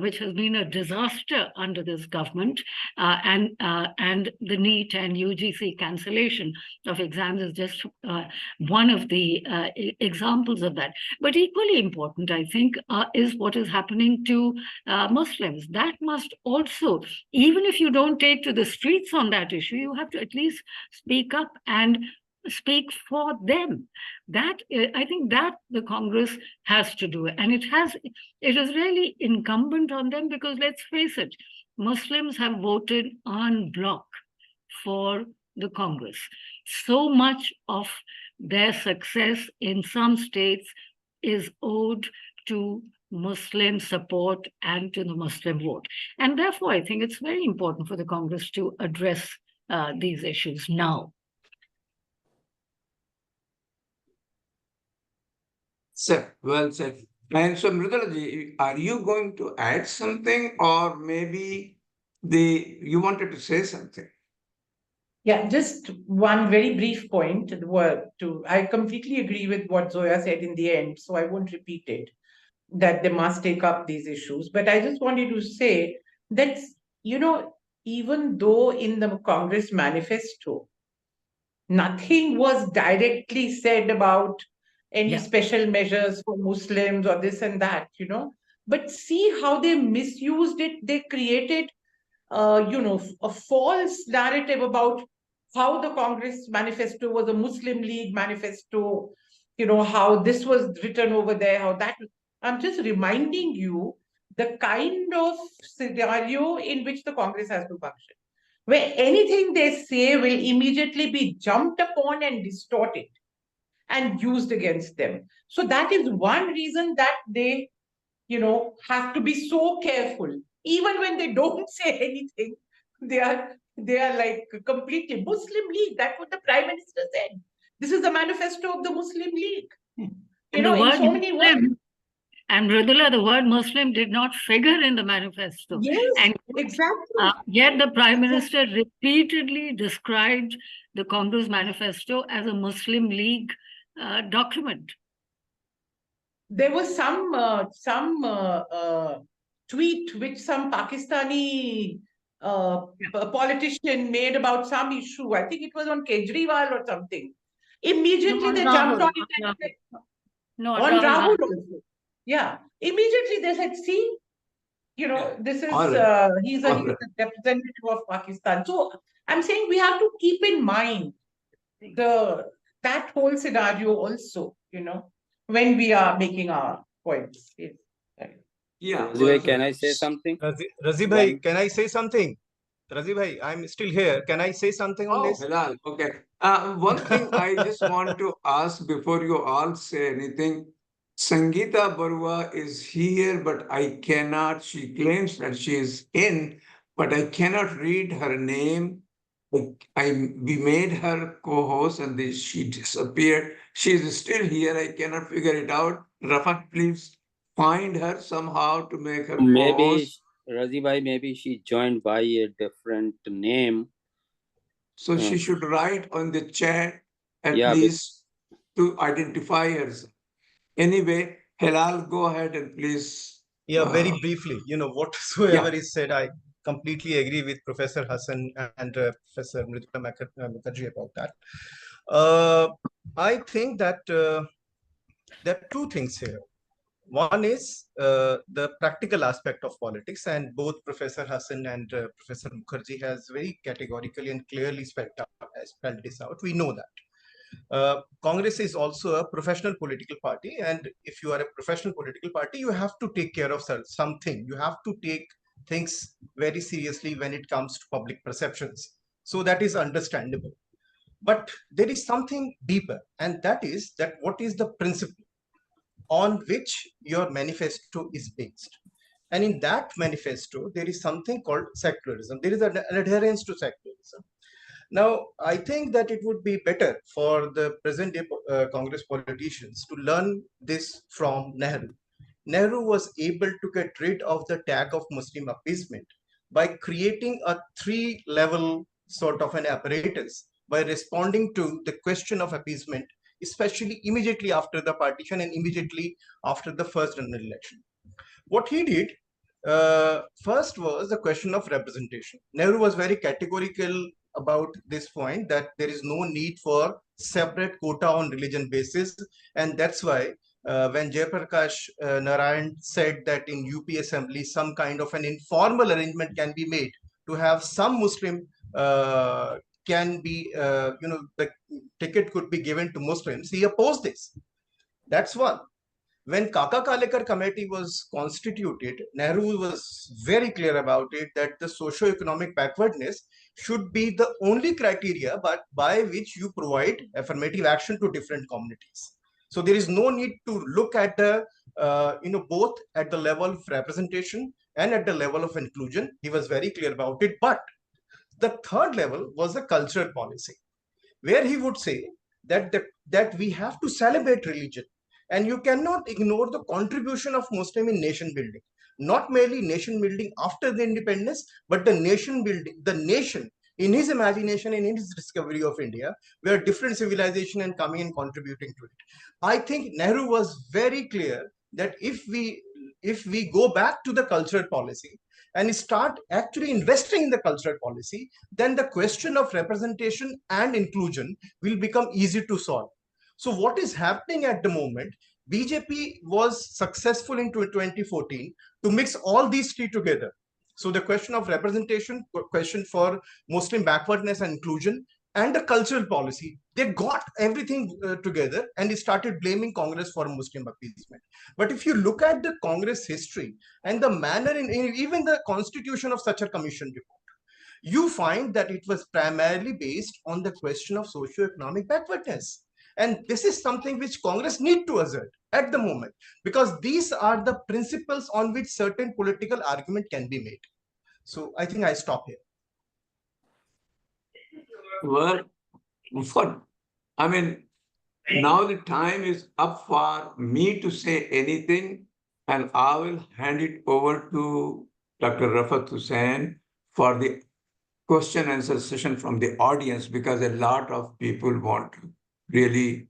which has been a disaster under this government, and the NEET and UGC cancellation of exams is just one of the examples of that. But equally important, I think, is what is happening to Muslims. That must also, even if you don't take to the streets on that issue, you have to at least speak up and speak for them. That I think that the Congress has to do, and it is really incumbent on them, because let's face it, Muslims have voted en bloc for the Congress. So much of their success in some states is owed to Muslim support and to the Muslim vote. And therefore, I think it's very important for the Congress to address these issues now. Sir, well said. And so, Mridula, are you going to add something, or maybe you wanted to say something? Yeah, just one very brief point. I completely agree with what Zoya said in the end, so I won't repeat it, that they must take up these issues. But I just wanted to say that, even though in the Congress manifesto, nothing was directly said about any special measures for Muslims or this and that, but see how they misused it. They created, a false narrative about how the Congress manifesto was a Muslim League manifesto, how this was written over there, how that. I'm just reminding you the kind of scenario in which the Congress has to function, where anything they say will immediately be jumped upon and distorted and used against them. So that is one reason that they, have to be so careful. Even when they don't say anything, they are like completely Muslim League. That's what the Prime Minister said. This is the manifesto of the Muslim League. In so many words. And Mridula, the word Muslim did not figure in the manifesto. Yes, and exactly. Yet the Prime Minister repeatedly described the Congress manifesto as a Muslim League document. There was some tweet which some Pakistani politician made about some issue. I think it was on Kejriwal or something. Immediately they jumped on it and said, on Rahul also. Yeah, immediately they said, see, this is he's a representative of Pakistan. So I'm saying we have to keep in mind that whole scenario also, when we are making our points. Yeah. Razi, can I say something? Razi bhai, can I say something? Razi bhai, I'm still here. Can I say something on this? Hilal, okay. One thing I just want to ask before you all say anything. Sangeeta Barooah is here, but I cannot. She claims that she is in, but I cannot read her name. We made her co-host and she disappeared. She is still here. I cannot figure it out. Rafat, please find her somehow to make her Maybe, co-host. Razi bhai, maybe she joined by a different name. So she should write on the chat at Yeah, least to identify herself. Anyway, Hilal, go ahead and please. Yeah, very briefly, whatsoever is said, I completely agree with Professor Hasan and Professor Mridula Mukherjee about that. I think that there are two things here. One is the practical aspect of politics, and both Professor Hasan and Professor Mukherjee has very categorically and clearly spelled this out. We know that. Congress is also a professional political party, and if you are a professional political party, you have to take care of something. You have to take things very seriously when it comes to public perceptions. So that is understandable. But there is something deeper, and that is that what is the principle on which your manifesto is based? And in that manifesto, there is something called secularism. There is an adherence to secularism. Now, I think that it would be better for the present day Congress politicians to learn this from Nehru. Nehru was able to get rid of the tag of Muslim appeasement by creating a three-level sort of an apparatus by responding to the question of appeasement, especially immediately after the partition and immediately after the first general election. What he did first was the question of representation. Nehru was very categorical about this point, that there is no need for separate quota on religion basis, and that's why when Jayaprakash Narayan said that in UP Assembly some kind of an informal arrangement can be made to have some Muslim can be, the ticket could be given to Muslims, he opposed this. That's one. When Kaka Kalekar committee was constituted, Nehru was very clear about it, that the socio-economic backwardness should be the only criteria but by which you provide affirmative action to different communities. So there is no need to look at the, both at the level of representation and at the level of inclusion. He was very clear about it. But the third level was the cultural policy, where he would say that we have to celebrate religion. And you cannot ignore the contribution of Muslim in nation building. Not merely nation building after the independence, but the nation building, the nation in his imagination and in his discovery of India, where different civilization and coming and contributing to it. I think Nehru was very clear that if we go back to the cultural policy and start actually investing in the cultural policy, then the question of representation and inclusion will become easy to solve. So what is happening at the moment, BJP was successful in 2014 to mix all these three together. So the question of representation, question for Muslim backwardness and inclusion, and the cultural policy, they got everything together and they started blaming Congress for Muslim appeasement. But if you look at the Congress history and the manner in even the constitution of such a commission report, you find that it was primarily based on the question of socio-economic backwardness. And this is something which Congress need to assert at the moment, because these are the principles on which certain political argument can be made. So I think I stop here. Well, now the time is up for me to say anything, and I will hand it over to Dr. Rafat Hussain for the question answer session from the audience, because a lot of people want to really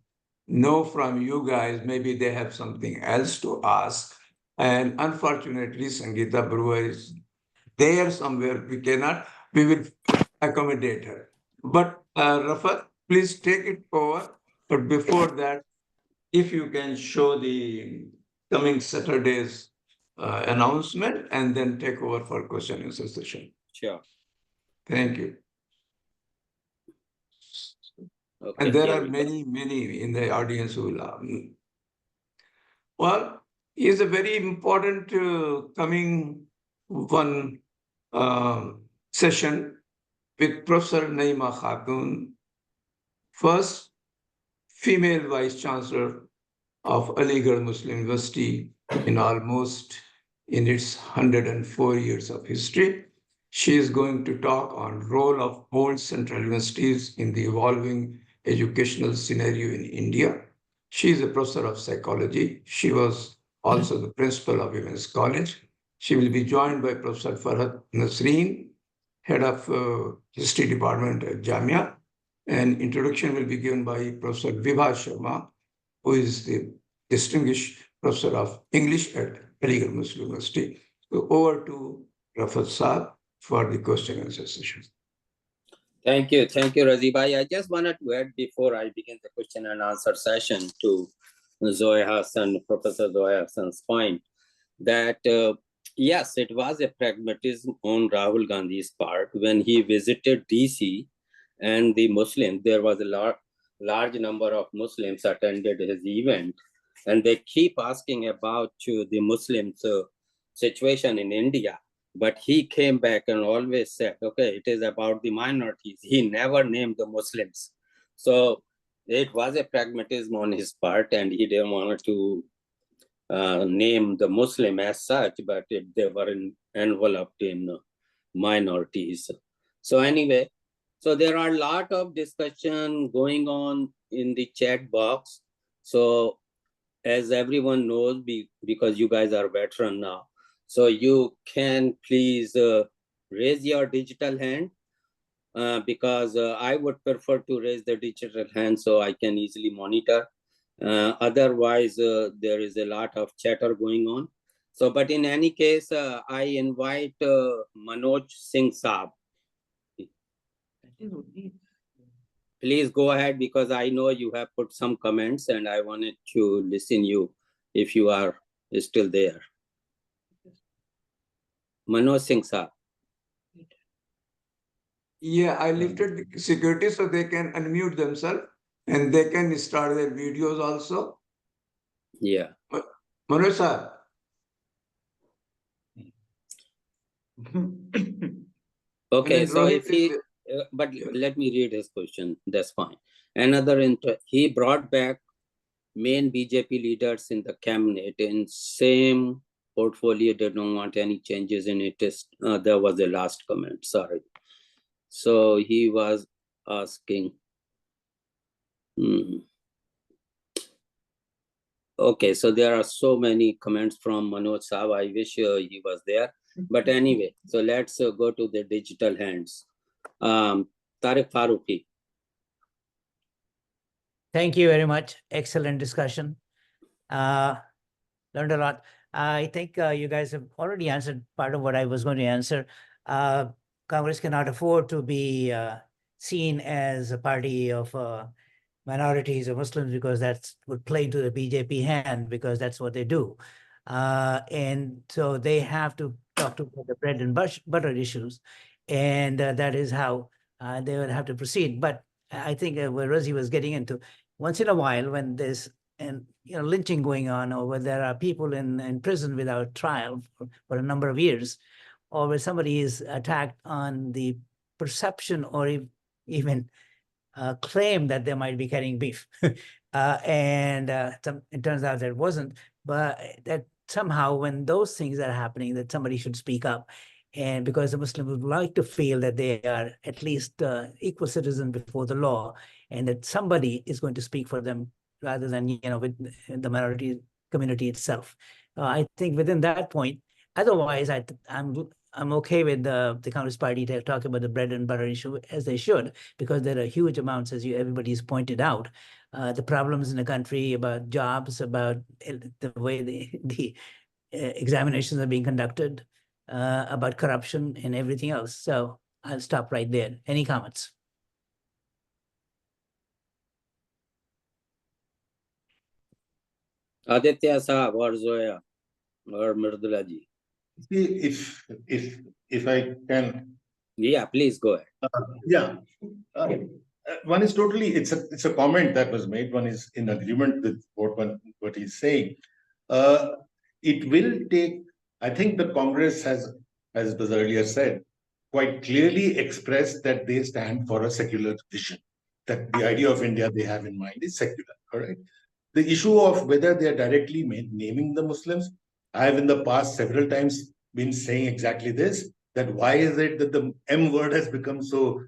know from you guys. Maybe they have something else to ask. And unfortunately, Sangeeta Barooah is there somewhere. We will accommodate her. But Rafat, please take it over. But before that, if you can show the coming Saturday's announcement and then take over for question and answer session. Sure. Thank you. Okay, And there are many in the audience who will. Well, is a very important coming one session with Professor Naima Khatun, first female Vice Chancellor of Aligarh Muslim University in its 104 years of history. She is going to talk on role of old central universities in the evolving educational scenario in India. She is a professor of psychology. She was also the principal of Women's College. She will be joined by Professor Farhat Nasreen, head of history department at Jamia. And introduction will be given by Professor Vibha Sharma, who is the distinguished professor of English at Aligarh Muslim University. So over to Rafat Saab for the question and answer session. Thank you, Razi Bhai. I just wanted to add before I begin the question and answer session to Zoya Hasan, Professor Zoya Hasan's point that yes, it was a pragmatism on Rahul Gandhi's part when he visited DC and the Muslims. There was a large number of Muslims attended his event, and they keep asking about the Muslims' situation in India. But he came back and always said, okay, it is about the minorities. He never named the Muslims. So it was a pragmatism on his part, and he didn't want to name the Muslim as such, but they were enveloped in minorities. So anyway, so there are a lot of discussion going on in the chat box. So as everyone knows, because you guys are veteran now, so you can please raise your digital hand because I would prefer to raise the digital hand so I can easily monitor. Otherwise, there is a lot of chatter going on. So, but in any case, I invite Manoj Singh Saab. Please go ahead because I know you have put some comments and I wanted to listen you if you are still there. Manoj Singh Saab. Yeah, I lifted the security so they can unmute themselves and they can start their videos also. Yeah. Manoj sir. Okay, so Rohit if he, but let me read his question. That's fine. He brought back main BJP leaders in the cabinet in same portfolio. They don't want any changes in it. There was the last comment. Sorry. So he was asking. Okay, so there are so many comments from Manoj Saab. I wish he was there. But anyway, so let's go to the digital hands. Tariq Farooqi. Thank you very much. Excellent discussion. Learned a lot. I think you guys have already answered part of what I was going to answer. Congress cannot afford to be seen as a party of minorities or Muslims because that would play to the BJP hand because that's what they do. And so they have to talk to the bread and butter issues. And that is how they would have to proceed. But I think where Rosie was getting into, once in a while when there's lynching going on, or where there are people in prison without trial for a number of years, or where somebody is attacked on the perception or even claim that they might be carrying beef. And it turns out that it wasn't, but that somehow when those things are happening, that somebody should speak up. And because the Muslims would like to feel that they are at least equal citizen before the law, and that somebody is going to speak for them rather than, with the minority community itself. I think within that point, otherwise I'm okay with the Congress Party to talk about the bread and butter issue as they should, because there are huge amounts, as everybody's pointed out, the problems in the country about jobs, about the way the examinations are being conducted, about corruption and everything else. So I'll stop right there. Any comments? Aditya Saab or Zoya or Mridula ji. If I can. Yeah, please go ahead. One is totally, it's a comment that was made. One is in agreement with what he's saying. It will take, I think the Congress has, as was earlier said, quite clearly expressed that they stand for a secular vision, that the idea of India they have in mind is secular, all right? The issue of whether they are directly naming the Muslims, I have in the past several times been saying exactly this, that why is it that the M word has become so,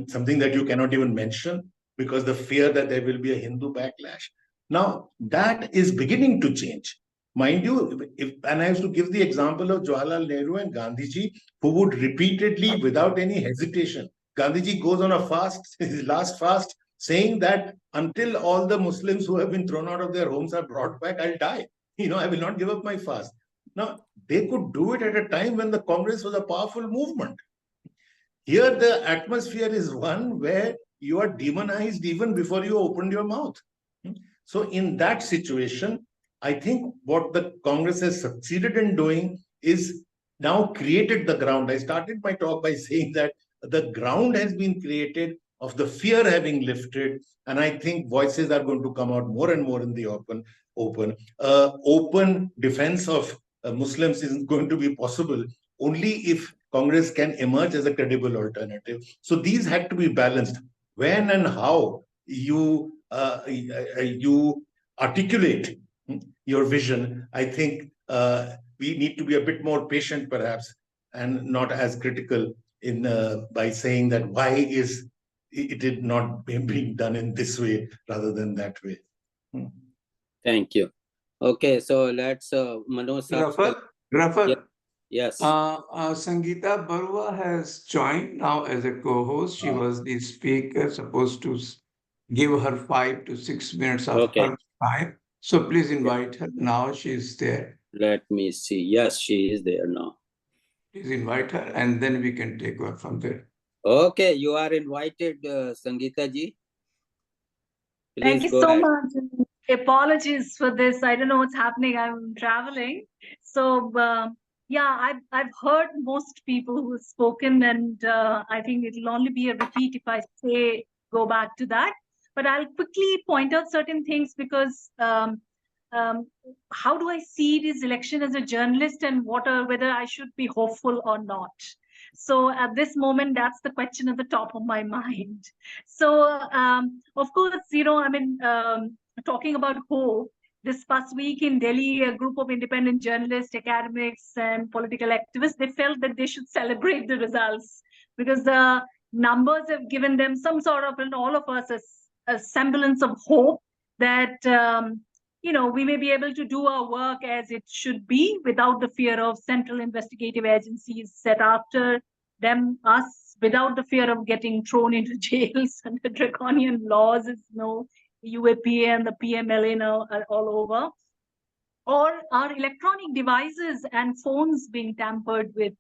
something that you cannot even mention, because the fear that there will be a Hindu backlash. Now, that is beginning to change. Mind you, and I have to give the example of Jawaharlal Nehru and Gandhiji, who would repeatedly, without any hesitation, Gandhiji goes on a fast, his last fast, saying that until all the Muslims who have been thrown out of their homes are brought back, I'll die. I will not give up my fast. Now, they could do it at a time when the Congress was a powerful movement. Here, the atmosphere is one where you are demonized even before you opened your mouth. So in that situation, I think what the Congress has succeeded in doing is now created the ground. I started my talk by saying that the ground has been created of the fear having lifted, and I think voices are going to come out more and more in the open defense of Muslims is going to be possible only if Congress can emerge as a credible alternative. So these had to be balanced. When and how you articulate your vision, I think we need to be a bit more patient, perhaps, and not as critical in by saying that why is it not being done in this way rather than that way. Thank you. Okay, so let's Manoj. Rafat, yes. Sangeeta Barooah has joined now as a co-host. She was the speaker, supposed to give her 5 to 6 minutes of her time. So please invite her. Now she is there. Let me see. Yes, she is there now. Please invite her, and then we can take her from there. Okay, you are invited, Sangeeta ji. Thank you so much. Apologies for this. I don't know what's happening. I'm traveling. So, yeah, I've heard most people who have spoken, and I think it'll only be a repeat if I say go back to that. But I'll quickly point out certain things because how do I see this election as a journalist, and whether I should be hopeful or not? So at this moment, that's the question at the top of my mind. So of course, talking about hope, this past week in Delhi, a group of independent journalists, academics, and political activists, they felt that they should celebrate the results because the numbers have given them some sort of, and all of us, a semblance of hope that we may be able to do our work as it should be without the fear of central investigative agencies set after us, without the fear of getting thrown into jails under draconian laws, UAPA and the PMLA now are all over, or our electronic devices and phones being tampered with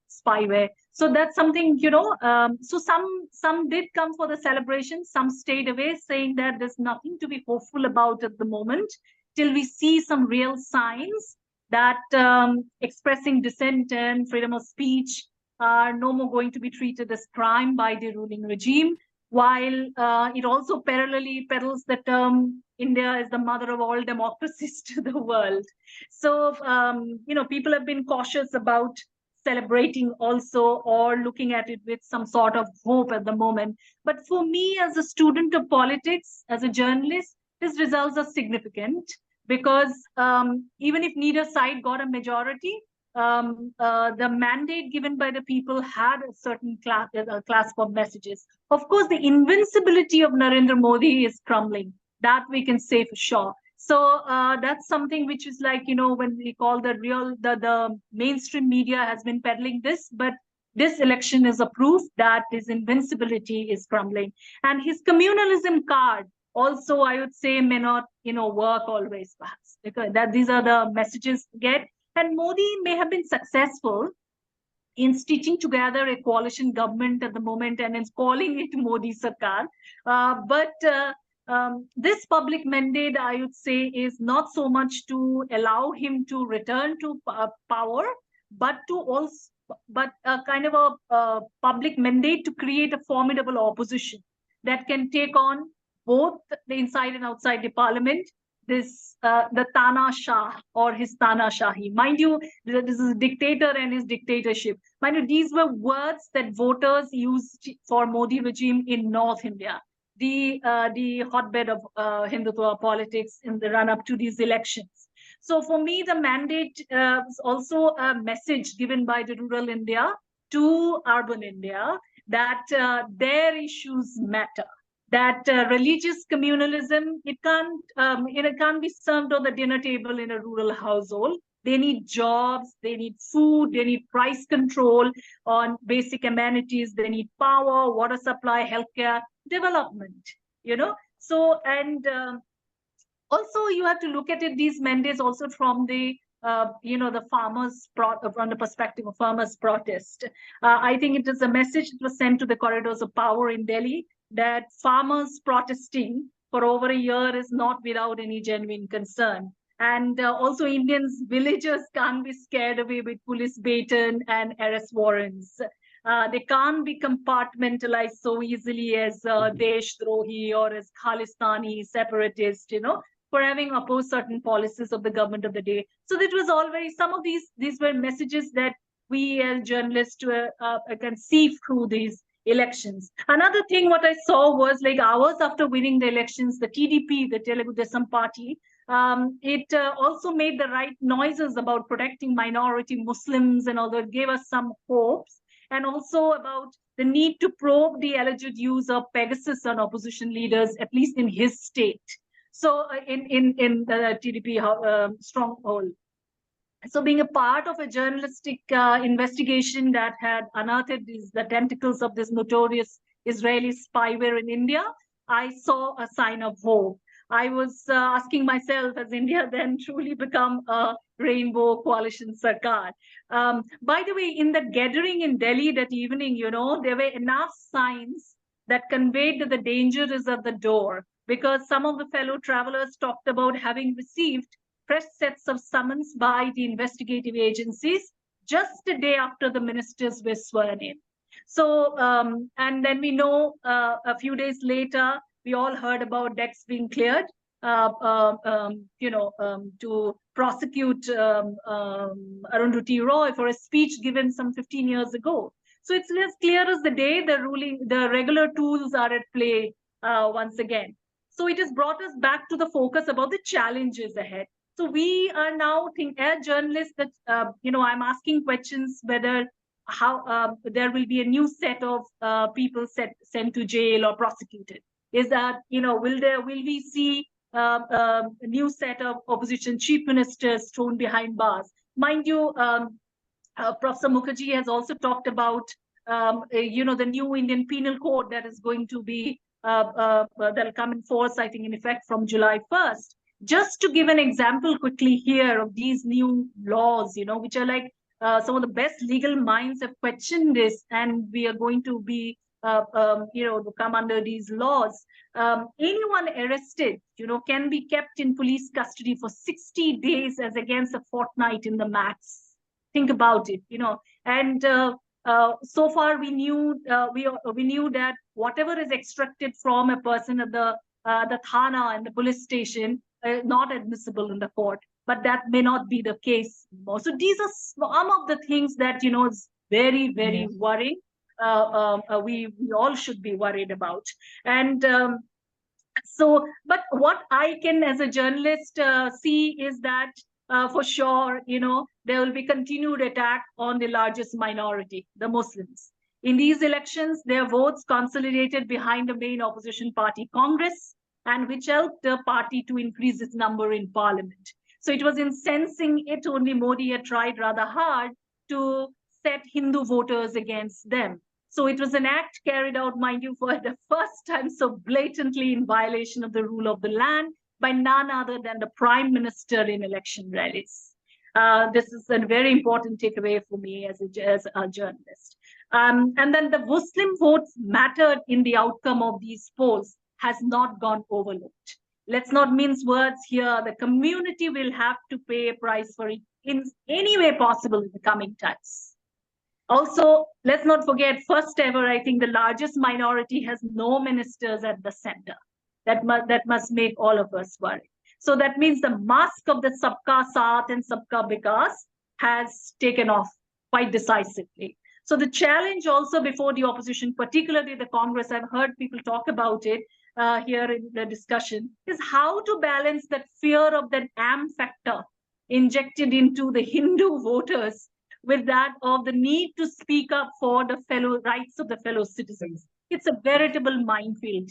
spyware. So that's something, so some did come for the celebration, some stayed away, saying that there's nothing to be hopeful about at the moment till we see some real signs that expressing dissent and freedom of speech are no more going to be treated as crime by the ruling regime, while it also parallelly peddles the term India is the mother of all democracies to the world. So, people have been cautious about celebrating also or looking at it with some sort of hope at the moment. But for me, as a student of politics, as a journalist, these results are significant because even if neither side got a majority, the mandate given by the people had a certain clasp of messages. Of course, the invincibility of Narendra Modi is crumbling. That we can say for sure. So that's something which is like, when we call the mainstream media has been peddling this, but this election is a proof that his invincibility is crumbling. And his communalism card also, I would say, may not, work always, perhaps, because these are the messages we get. And Modi may have been successful in stitching together a coalition government at the moment and is calling it Modi Sarkar. But this public mandate, I would say, is not so much to allow him to return to power, but a kind of a public mandate to create a formidable opposition that can take on both the inside and outside the parliament, the Tana Shah or his Tana Shahi. Mind you, this is a dictator and his dictatorship. Mind you, these were words that voters used for Modi regime in North India. the hotbed of Hindutva politics in the run-up to these elections. So for me, the mandate is also a message given by the rural India to urban India that their issues matter. That religious communalism, it can't be served on the dinner table in a rural household. They need jobs, they need food, they need price control on basic amenities, they need power, water supply, healthcare, development, So, and also you have to look at it, these mandates also from the the farmers from the perspective of farmers protest. I think it is a message that was sent to the corridors of power in Delhi that farmers protesting for over a year is not without any genuine concern. And also Indians, villagers can't be scared away with police baton and arrest warrants. They can't be compartmentalized so easily as Deshdrohi or as Khalistani separatist, for having opposed certain policies of the government of the day. So that was all some of these were messages that we as journalists can see through these elections. Another thing what I saw was like hours after winning the elections, the TDP, the Telugu Desam party, it also made the right noises about protecting minority Muslims, and although it gave us some hopes, and also about the need to probe the alleged use of Pegasus on opposition leaders, at least in his state. So in the TDP stronghold. So being a part of a journalistic investigation that had unearthed the tentacles of this notorious Israeli spyware in India, I saw a sign of hope. I was asking myself, has India then truly become a rainbow coalition sarkar? By the way, in the gathering in Delhi that evening, there were enough signs that conveyed that the danger is at the door, because some of the fellow travelers talked about having received fresh sets of summons by the investigative agencies just a day after the ministers were sworn in. So, and then we know a few days later, we all heard about decks being cleared, to prosecute Arundhati Roy for a speech given some 15 years ago. So it's as clear as the day the regular tools are at play once again. So it has brought us back to the focus about the challenges ahead. So we are now as journalists that, I'm asking questions whether there will be a new set of people sent to jail or prosecuted. Is that, will we see a new set of opposition chief ministers thrown behind bars? Mind you, Professor Mukherjee has also talked about, the new Indian Penal Code that is going to be that'll come in force, I think, in effect from July 1st. Just to give an example quickly here of these new laws, which are like some of the best legal minds have questioned this, and we are going to be, to come under these laws. Anyone arrested, can be kept in police custody for 60 days as against a fortnight in the max. Think about it, and so far we knew that whatever is extracted from a person at the thana and the police station not admissible in the court, but that may not be the case anymore. So these are some of the things that is very, very worrying. We all should be worried about. And but what I can as a journalist see is that for sure, there will be continued attack on the largest minority, the Muslims. In these elections, their votes consolidated behind the main opposition party, Congress, and which helped the party to increase its number in parliament. So it was in sensing it only Modi had tried rather hard to set Hindu voters against them. So it was an act carried out, mind you, for the first time so blatantly in violation of the rule of the land by none other than the prime minister in election rallies. This is a very important takeaway for me as a journalist. And then the Muslim votes mattered in the outcome of these polls has not gone overlooked. Let's not mince words here. The community will have to pay a price for it in any way possible in the coming times. Also, let's not forget, first ever, I think the largest minority has no ministers at the center. That must make all of us worry. So that means the mask of the Sabka Saath and Sabka Vikas has taken off quite decisively. So the challenge also before the opposition, particularly the Congress, I've heard people talk about it, here in the discussion is how to balance that fear of that am factor injected into the Hindu voters with that of the need to speak up for the fellow rights of the fellow citizens. It's a veritable minefield,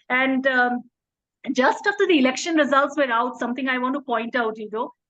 And just after the election results were out, something I want to point out,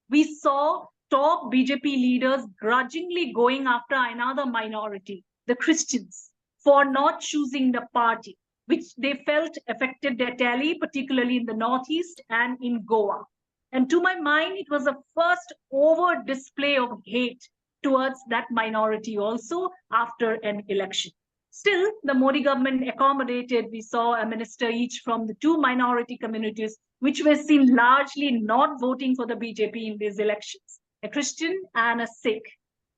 we saw top BJP leaders grudgingly going after another minority, the Christians, for not choosing the party, which they felt affected their tally, particularly in the Northeast and in Goa. And to my mind, it was a first overt display of hate towards that minority also after an election. Still, the Modi government accommodated, we saw a minister each from the two minority communities, which were seen largely not voting for the BJP in these elections, a Christian and a Sikh,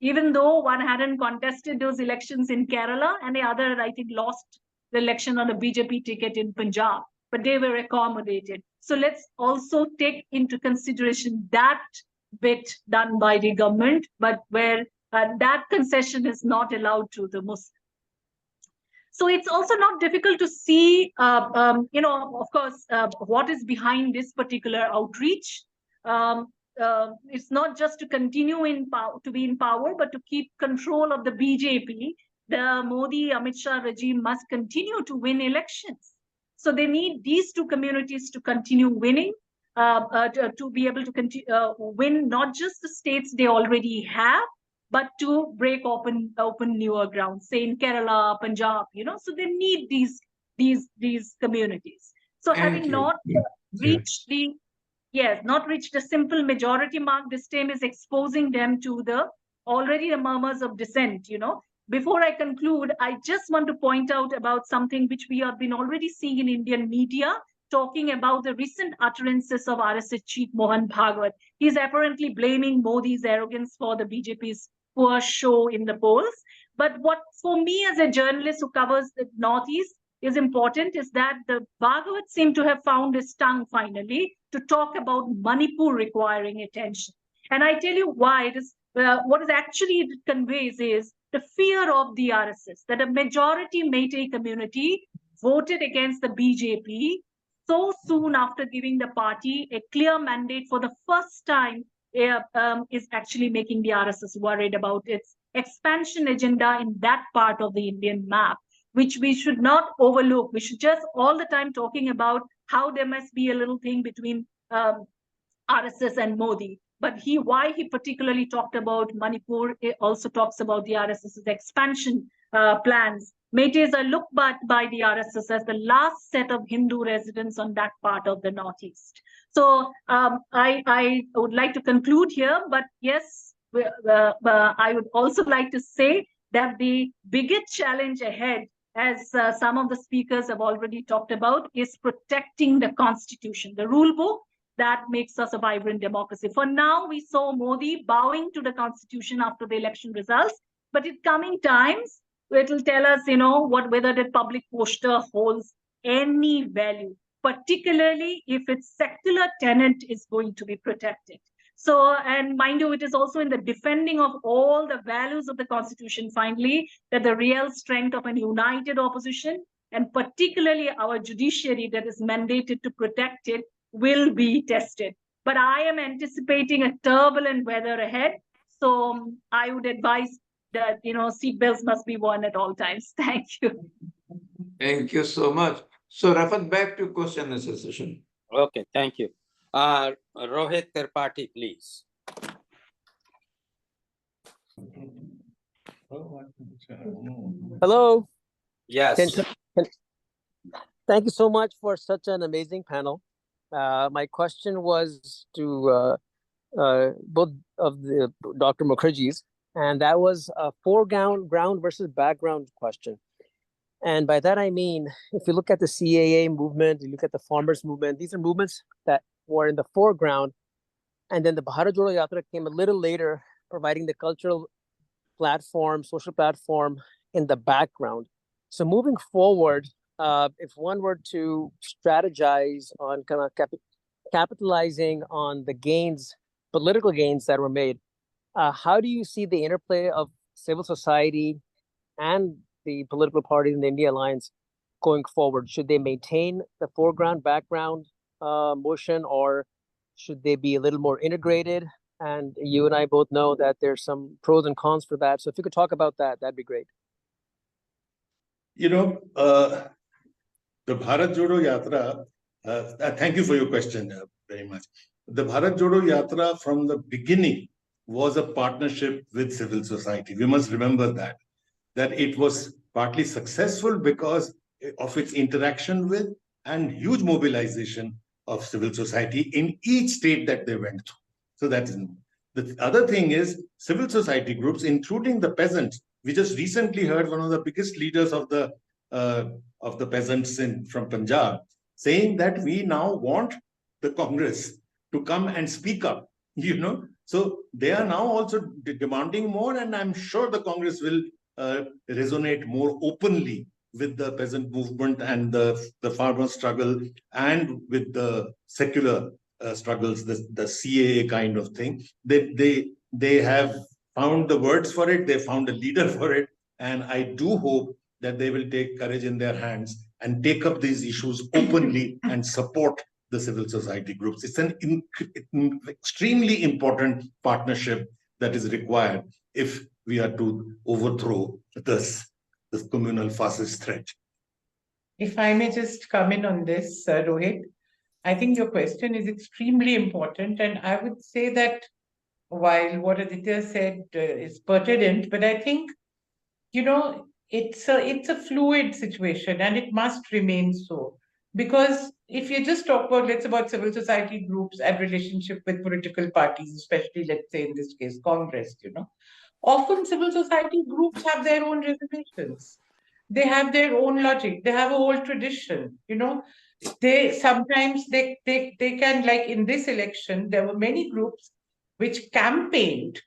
even though one hadn't contested those elections in Kerala and the other, I think, lost the election on a BJP ticket in Punjab, but they were accommodated. So let's also take into consideration that bit done by the government, but where that concession is not allowed to the Muslims. So it's also not difficult to see, of course, what is behind this particular outreach. It's not just to continue to be in power, but to keep control of the BJP. The Modi-Amit Shah regime must continue to win elections. So they need these two communities to continue winning, to be able to win not just the states they already have, but to break open newer grounds, say in Kerala, Punjab, so they need these communities. So having not reached a simple majority mark, this time is exposing them to the murmurs of dissent, Before I conclude, I just want to point out about something which we have been already seeing in Indian media, talking about the recent utterances of RSS chief Mohan Bhagwat. He's apparently blaming Modi's arrogance for the BJP's poor show in the polls. But what for me as a journalist who covers the Northeast is important is that the Bhagwat seemed to have found his tongue finally to talk about Manipur requiring attention. And I tell you why it is, what it actually conveys is the fear of the RSS, that a majority Meitei community voted against the BJP so soon after giving the party a clear mandate for the first time is actually making the RSS worried about its expansion agenda in that part of the Indian map, which we should not overlook. We should just all the time talking about how there must be a little thing between RSS and Modi. But why he particularly talked about Manipur, it also talks about the RSS's expansion plans. Meiteis are looked at by the RSS as the last set of Hindu residents on that part of the Northeast. So I would like to conclude here, but yes, I would also like to say that the biggest challenge ahead, as some of the speakers have already talked about, is protecting the Constitution, the rule book that makes us a vibrant democracy. For now, we saw Modi bowing to the Constitution after the election results, but in coming times, it will tell us, whether the public poster holds any value, particularly if its secular tenet is going to be protected. So, and mind you, it is also in the defending of all the values of the Constitution, finally, that the real strength of an united opposition, and particularly our judiciary that is mandated to protect it, will be tested. But I am anticipating a turbulent weather ahead. So I would advise that, seatbelts must be worn at all times. Thank you. Thank you so much. So Rafat, back to question and answer session. Okay, thank you. Rohit Tripathi, please. Hello. Yes. Thank you so much for such an amazing panel. My question was to both of the Dr. Mukherjee's, and that was a foreground versus background question. And by that, I mean, if you look at the CAA movement, you look at the farmers movement, these are movements that were in the foreground. And then the Bharat Jodo Yatra came a little later, providing the cultural platform, social platform in the background. So moving forward, if one were to strategize on kind of capitalizing on the gains, political gains that were made, how do you see the interplay of civil society and the political parties in the India Alliance going forward? Should they maintain the foreground, background motion, or should they be a little more integrated? And you and I both know that there's some pros and cons for that. So if you could talk about that, that'd be great. You know, the Bharat Jodo Yatra, thank you for your question very much. The Bharat Jodo Yatra from the beginning was a partnership with civil society. We must remember that it was partly successful because of its interaction with and huge mobilization of civil society in each state that they went through. So that is the other thing is civil society groups, including the peasants. We just recently heard one of the biggest leaders of the peasants from Punjab saying that we now want the Congress to come and speak up. You know, so they are now also demanding more, and I'm sure the Congress will resonate more openly with the peasant movement and the farmer struggle, and with the secular struggles, the CAA kind of thing. They have found the words for it, they found a leader for it, and I do hope that they will take courage in their hands and take up these issues openly and support the civil society groups. It's an extremely important partnership that is required if we are to overthrow this communal fascist threat. If I may just come in on this, Rohit, I think your question is extremely important, and I would say that while what Aditya said is pertinent, but I think, you know, it's a fluid situation, and it must remain so. Because if you just talk about, let's about civil society groups and relationship with political parties, especially, let's say in this case, Congress, you know, often civil society groups have their own reservations. They have their own logic. They have a whole tradition, you know. They sometimes they can, like in this election, there were many groups which campaigned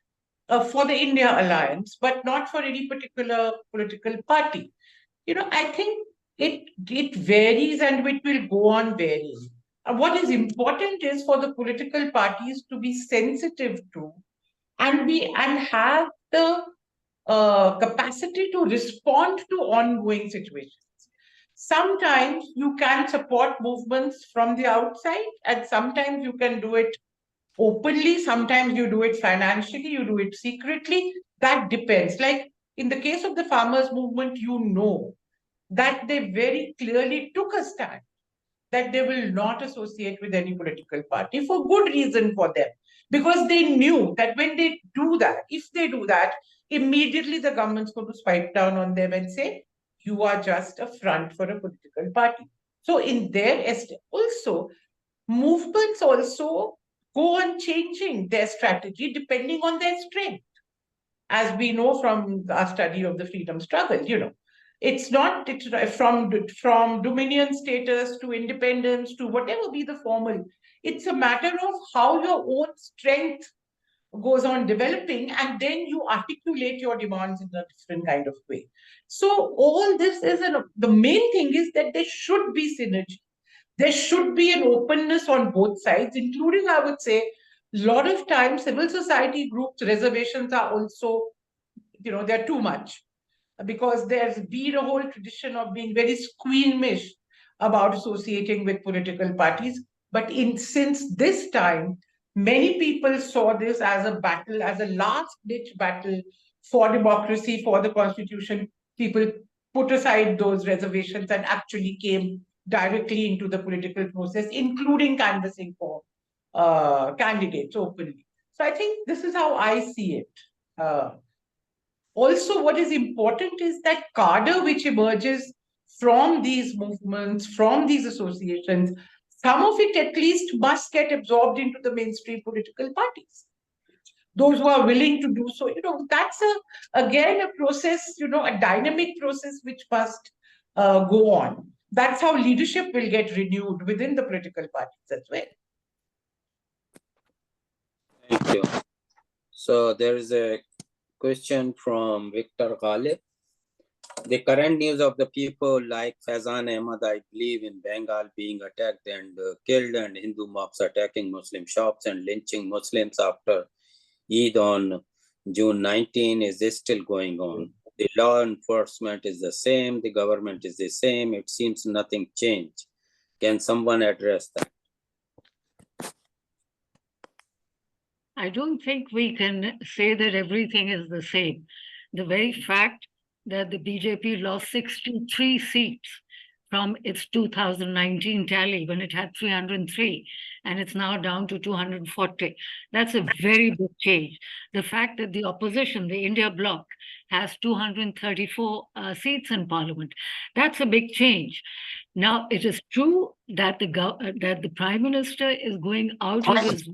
for the India alliance, but not for any particular political party. You know, I think it varies, and it will go on varying. What is important is for the political parties to be sensitive to and have the capacity to respond to ongoing situations. Sometimes you can support movements from the outside, and sometimes you can do it openly, sometimes you do it financially, you do it secretly. That depends. Like in the case of the farmers' movement, you know that they very clearly took a stand that they will not associate with any political party, for good reason for them. Because they knew that when they do that, if they do that, immediately the government's going to swipe down on them and say, you are just a front for a political party. So in their estimate, also, movements also go on changing their strategy depending on their strength. As we know from our study of the freedom struggle, you know, it's from dominion status to independence to whatever be the formal. It's a matter of how your own strength goes on developing, and then you articulate your demands in a different kind of way. So all this is the main thing is that there should be synergy. There should be an openness on both sides, including, I would say, a lot of times civil society groups' reservations are also, you know, they're too much, because there's been a whole tradition of being very squeamish about associating with political parties. But since this time, many people saw this as a battle, as a last-ditch battle for democracy, for the constitution. People put aside those reservations and actually came directly into the political process, including canvassing for candidates openly. So I think this is how I see it. Also, what is important is that cadre which emerges from these movements, from these associations, some of it at least must get absorbed into the mainstream political parties. Those who are willing to do so, you know, that's again a process, you know, a dynamic process which must go on. That's how leadership will get renewed within the political parties as well. Thank you. So there is a question from Victor Ghalib. The current news of the people like Hasan Ahmed, I believe, in Bengal being attacked and killed, and Hindu mobs attacking Muslim shops and lynching Muslims after Eid on June 19, is this still going on? The law enforcement is the same, the government is the same. It seems nothing changed. Can someone address that? I don't think we can say that everything is the same. The very fact that the BJP lost 63 seats from its 2019 tally when it had 303, and it's now down to 240. That's a very big change. The fact that the opposition, the India bloc, has 234 seats in parliament, that's a big change. Now, it is true that the Prime Minister is going out of his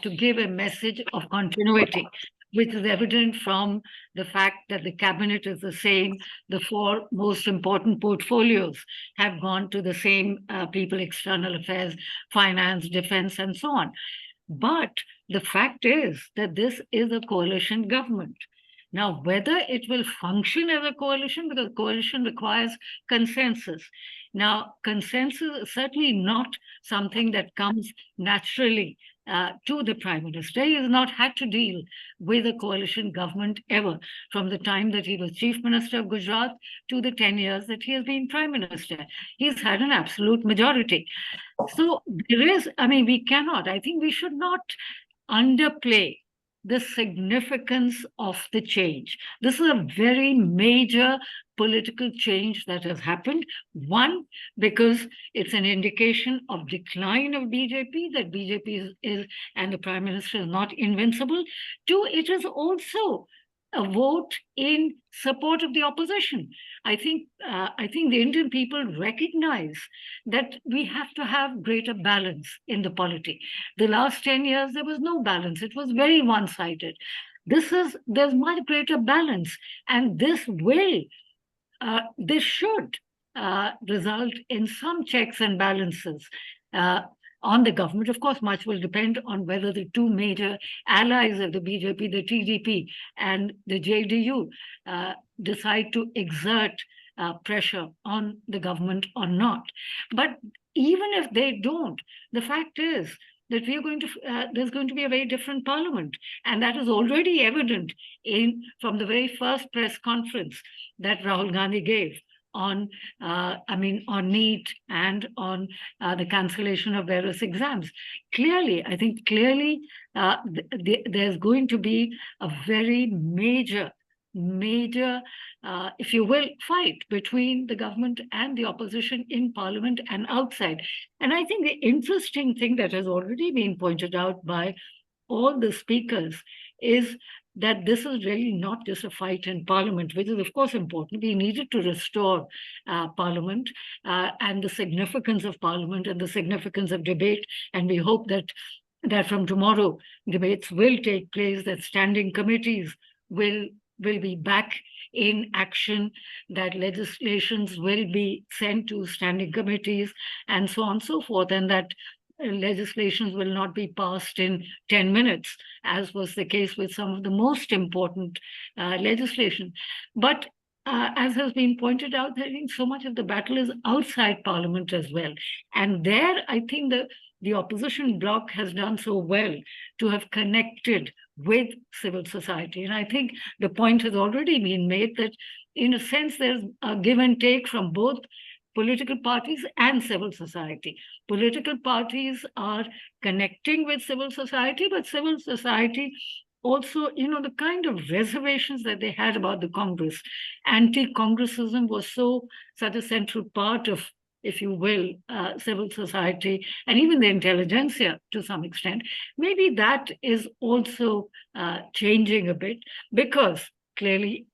to give a message of continuity, which is evident from the fact that the cabinet is the same. The four most important portfolios have gone to the same people, external affairs, finance, defense, and so on. But the fact is that this is a coalition government. Now, whether it will function as a coalition, because coalition requires consensus. Now, consensus is certainly not something that comes naturally to the Prime Minister. He has not had to deal with a coalition government ever, from the time that he was Chief Minister of Gujarat to the 10 years that he has been Prime Minister. He's had an absolute majority. So there is, we cannot, I think we should not underplay the significance of the change. This is a very major political change that has happened. One, because it's an indication of decline of BJP, that BJP is and the Prime Minister is not invincible. Two, it is also a vote in support of the opposition. I think the Indian people recognize that we have to have greater balance in the polity. The last 10 years, there was no balance. It was very one-sided. There's much greater balance, and this should result in some checks and balances on the government. Of course, much will depend on whether the two major allies of the BJP, the TDP and the JDU, decide to exert pressure on the government or not. But even if they don't, the fact is that there's going to be a very different parliament, and that is already evident from the very first press conference that Rahul Gandhi gave on NEET and on the cancellation of various exams. Clearly, I think there's going to be a very major, if you will, fight between the government and the opposition in parliament and outside. And I think the interesting thing that has already been pointed out by all the speakers is that this is really not just a fight in parliament, which is of course important. We needed to restore parliament and the significance of parliament and the significance of debate. And we hope that from tomorrow, debates will take place, that standing committees will be back in action, that legislations will be sent to standing committees and so on and so forth, and that legislations will not be passed in 10 minutes, as was the case with some of the most important legislation. But as has been pointed out, I think so much of the battle is outside parliament as well. And there, I think the opposition bloc has done so well to have connected with civil society. And I think the point has already been made that, in a sense, there's a give and take from both political parties and civil society. Political parties are connecting with civil society, but civil society also, the kind of reservations that they had about the Congress. Anti-Congressism was such a central part of, if you will, civil society and even the intelligentsia to some extent. Maybe that is also changing a bit, because clearly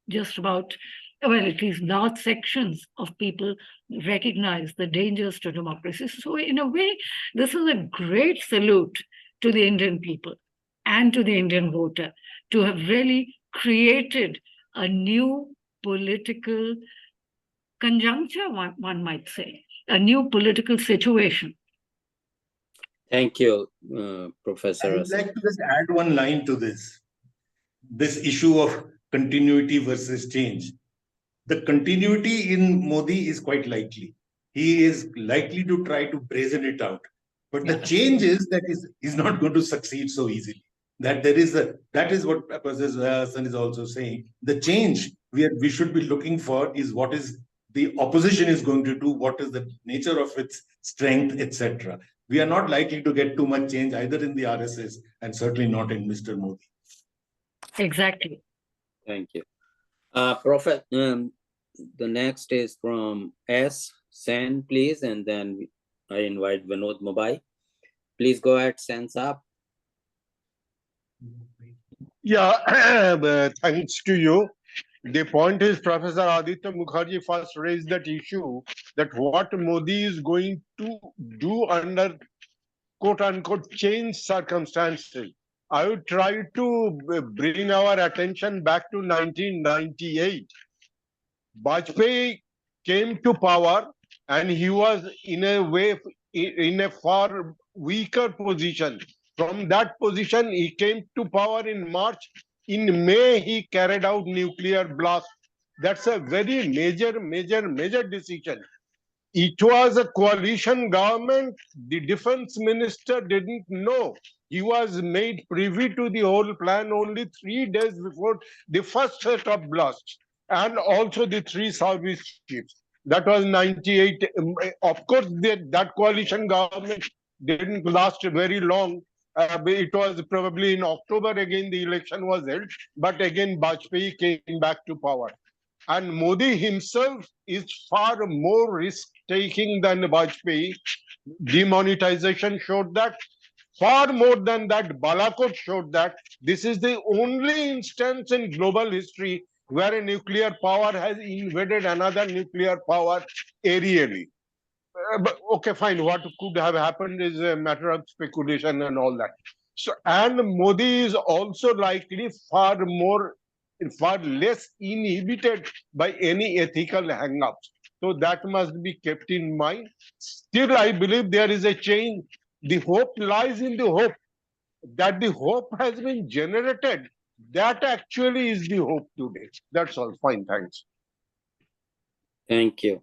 just about, well, at least large sections of people recognize the dangers to democracy. So in a way, this is a great salute to the Indian people and to the Indian voter to have really created a new political conjuncture, one might say, a new political situation. Thank you, Professor. I'd like to just add one line to this issue of continuity versus change. The continuity in Modi is quite likely. He is likely to try to brazen it out. But the change is that he's not going to succeed so easily. that that is what Professor Hasan is also saying. The change we should be looking for is what is the opposition is going to do, what is the nature of its strength, etc. We are not likely to get too much change either in the RSS and certainly not in Mr. Modi. Exactly. Thank you. Prophet, the next is from S. Sen, please, and then I invite Vinod Mubai. Please go ahead, Sen Saab. Yeah, thanks to you. The point is, Professor Aditya Mukherjee first raised that issue that what Modi is going to do under quote unquote change circumstances. I would try to bring our attention back to 1998. Vajpayee came to power and he was in a way in a far weaker position. From that position, he came to power in March. In May, he carried out nuclear blast. That's a very major decision. It was a coalition government. The defense minister didn't know. He was made privy to the whole plan only 3 days before the first set of blasts, and also the 3 service chiefs. That was 98. Of course, that coalition government didn't last very long. It was probably in October again the election was held, but again Vajpayee came back to power. And Modi himself is far more risk-taking than Vajpayee. Demonetization showed that. Far more than that, Balakot showed that. This is the only instance in global history where a nuclear power has invaded another nuclear power aerially. But okay, fine. What could have happened is a matter of speculation and all that. So, and Modi is also likely far less inhibited by any ethical hang-ups. So that must be kept in mind. Still, I believe there is a change. The hope lies in the hope that the hope has been generated. That actually is the hope today. That's all. Fine, thanks. Thank you.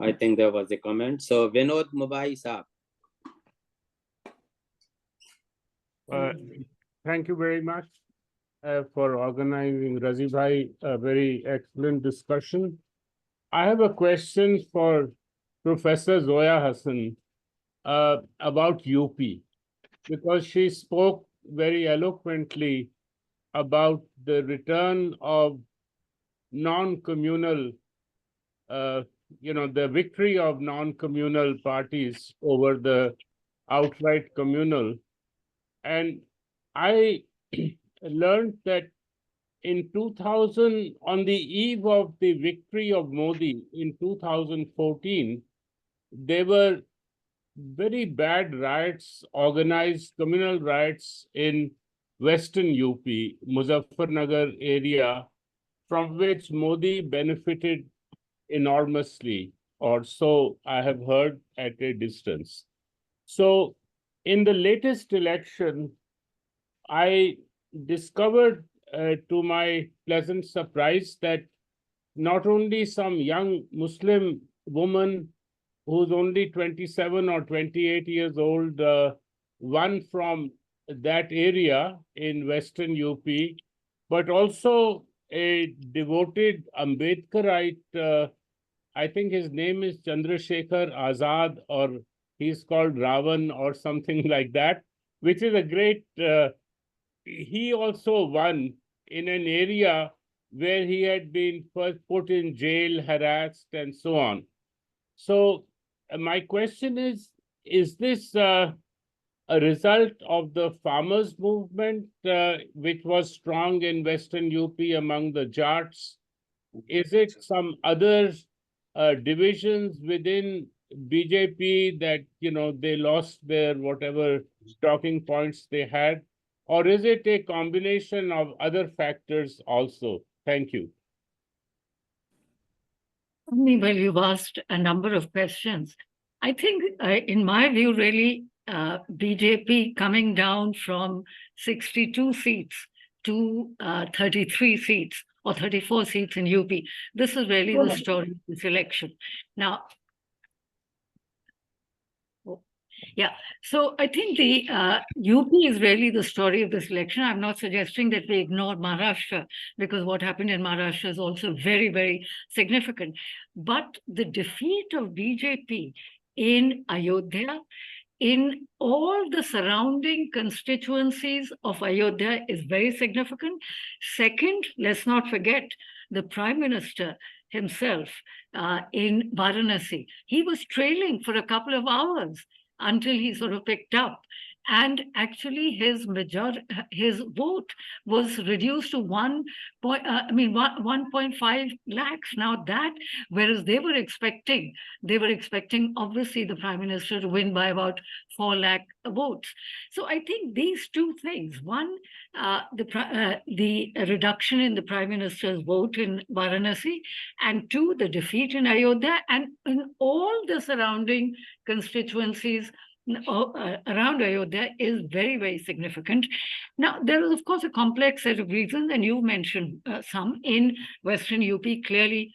I think there was a comment. So Vinod Mubai Saab. Thank you very much for organizing, Razi Bhai, a very excellent discussion. I have a question for Professor Zoya Hasan about UP, because she spoke very eloquently about the return of non-communal, the victory of non-communal parties over the outright communal. And I learned that in 2000, on the eve of the victory of Modi in 2014, there were very bad riots, organized communal riots in Western UP, Muzaffarnagar area, from which Modi benefited enormously, or so I have heard at a distance. So in the latest election, I discovered to my pleasant surprise that not only some young Muslim woman who's only 27 or 28 years old won from that area in Western UP, but also a devoted Ambedkarite, I think his name is Chandrasekhar Azad, or he's called Ravan or something like that, which is a great, he also won in an area where he had been first put in jail, harassed, and so on. So my question is this a result of the farmers' movement, which was strong in Western UP among the Jats? Is it some other divisions within BJP that, they lost their whatever talking points they had? Or is it a combination of other factors also? Thank you. Well, you've asked a number of questions. I think, in my view, really, BJP coming down from 62 seats to 33 seats or 34 seats in UP. This is really the story of this election. Now, Yeah, so I think the UP is really the story of this election. I'm not suggesting that we ignore Maharashtra, because what happened in Maharashtra is also very, very significant. But the defeat of BJP in Ayodhya, in all the surrounding constituencies of Ayodhya, is very significant. Second, let's not forget the Prime Minister himself in Varanasi. He was trailing for a couple of hours until he sort of picked up. And actually, his vote was reduced to 1.5 lakhs. Now that, whereas they were expecting obviously the Prime Minister to win by about 4 lakh votes. So I think these two things: one, the reduction in the Prime Minister's vote in Varanasi, and two, the defeat in Ayodhya, and in all the surrounding constituencies around Ayodhya, is very, very significant. Now, there is, of course, a complex set of reasons, and you mentioned some. In Western UP, clearly,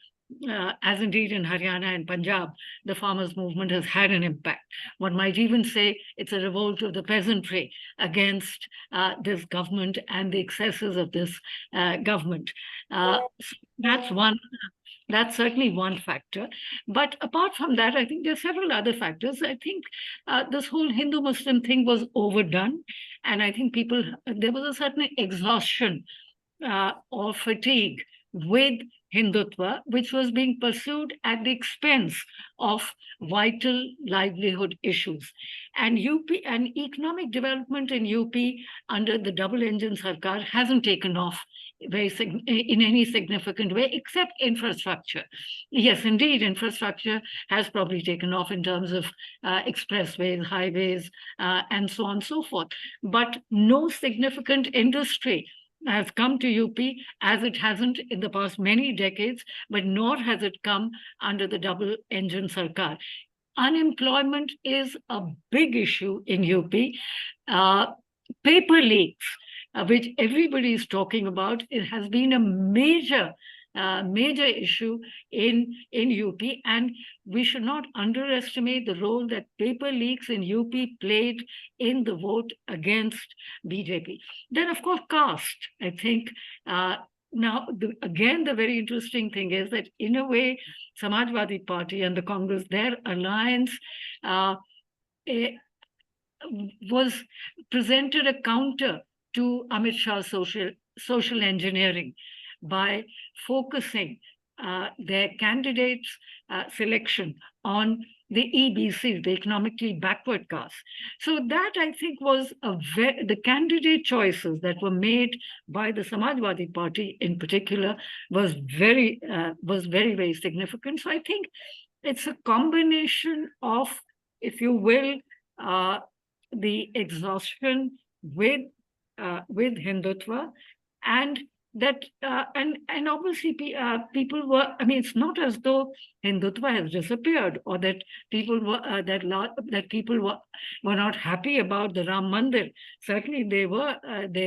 as indeed in Haryana and Punjab, the farmers' movement has had an impact. One might even say it's a revolt of the peasantry against this government and the excesses of this government. That's one. That's certainly one factor. But apart from that, I think there are several other factors. I think this whole Hindu-Muslim thing was overdone. And I think there was a certain exhaustion or fatigue with Hindutva, which was being pursued at the expense of vital livelihood issues. And economic development in UP under the double engine Sarkar hasn't taken off in any significant way, except infrastructure. Yes, indeed, infrastructure has probably taken off in terms of expressways, highways, and so on and so forth. But no significant industry has come to UP, as it hasn't in the past many decades, but nor has it come under the double engine Sarkar. Unemployment is a big issue in UP. Paper leaks, which everybody is talking about, it has been a major issue in UP, and we should not underestimate the role that paper leaks in UP played in the vote against BJP. Then, of course, caste. I think now, again, the very interesting thing is that in a way, Samajwadi Party and the Congress, their alliance was presented a counter to Amit Shah's social engineering by focusing their candidates' selection on the EBCs, the economically backward castes. So that, I think, was the candidate choices that were made by the Samajwadi Party in particular was very, very significant. So I think it's a combination of, if you will, the exhaustion with Hindutva, and that and obviously people were. I mean, it's not as though Hindutva has disappeared, or that people were were not happy about the Ram Mandir. Certainly, they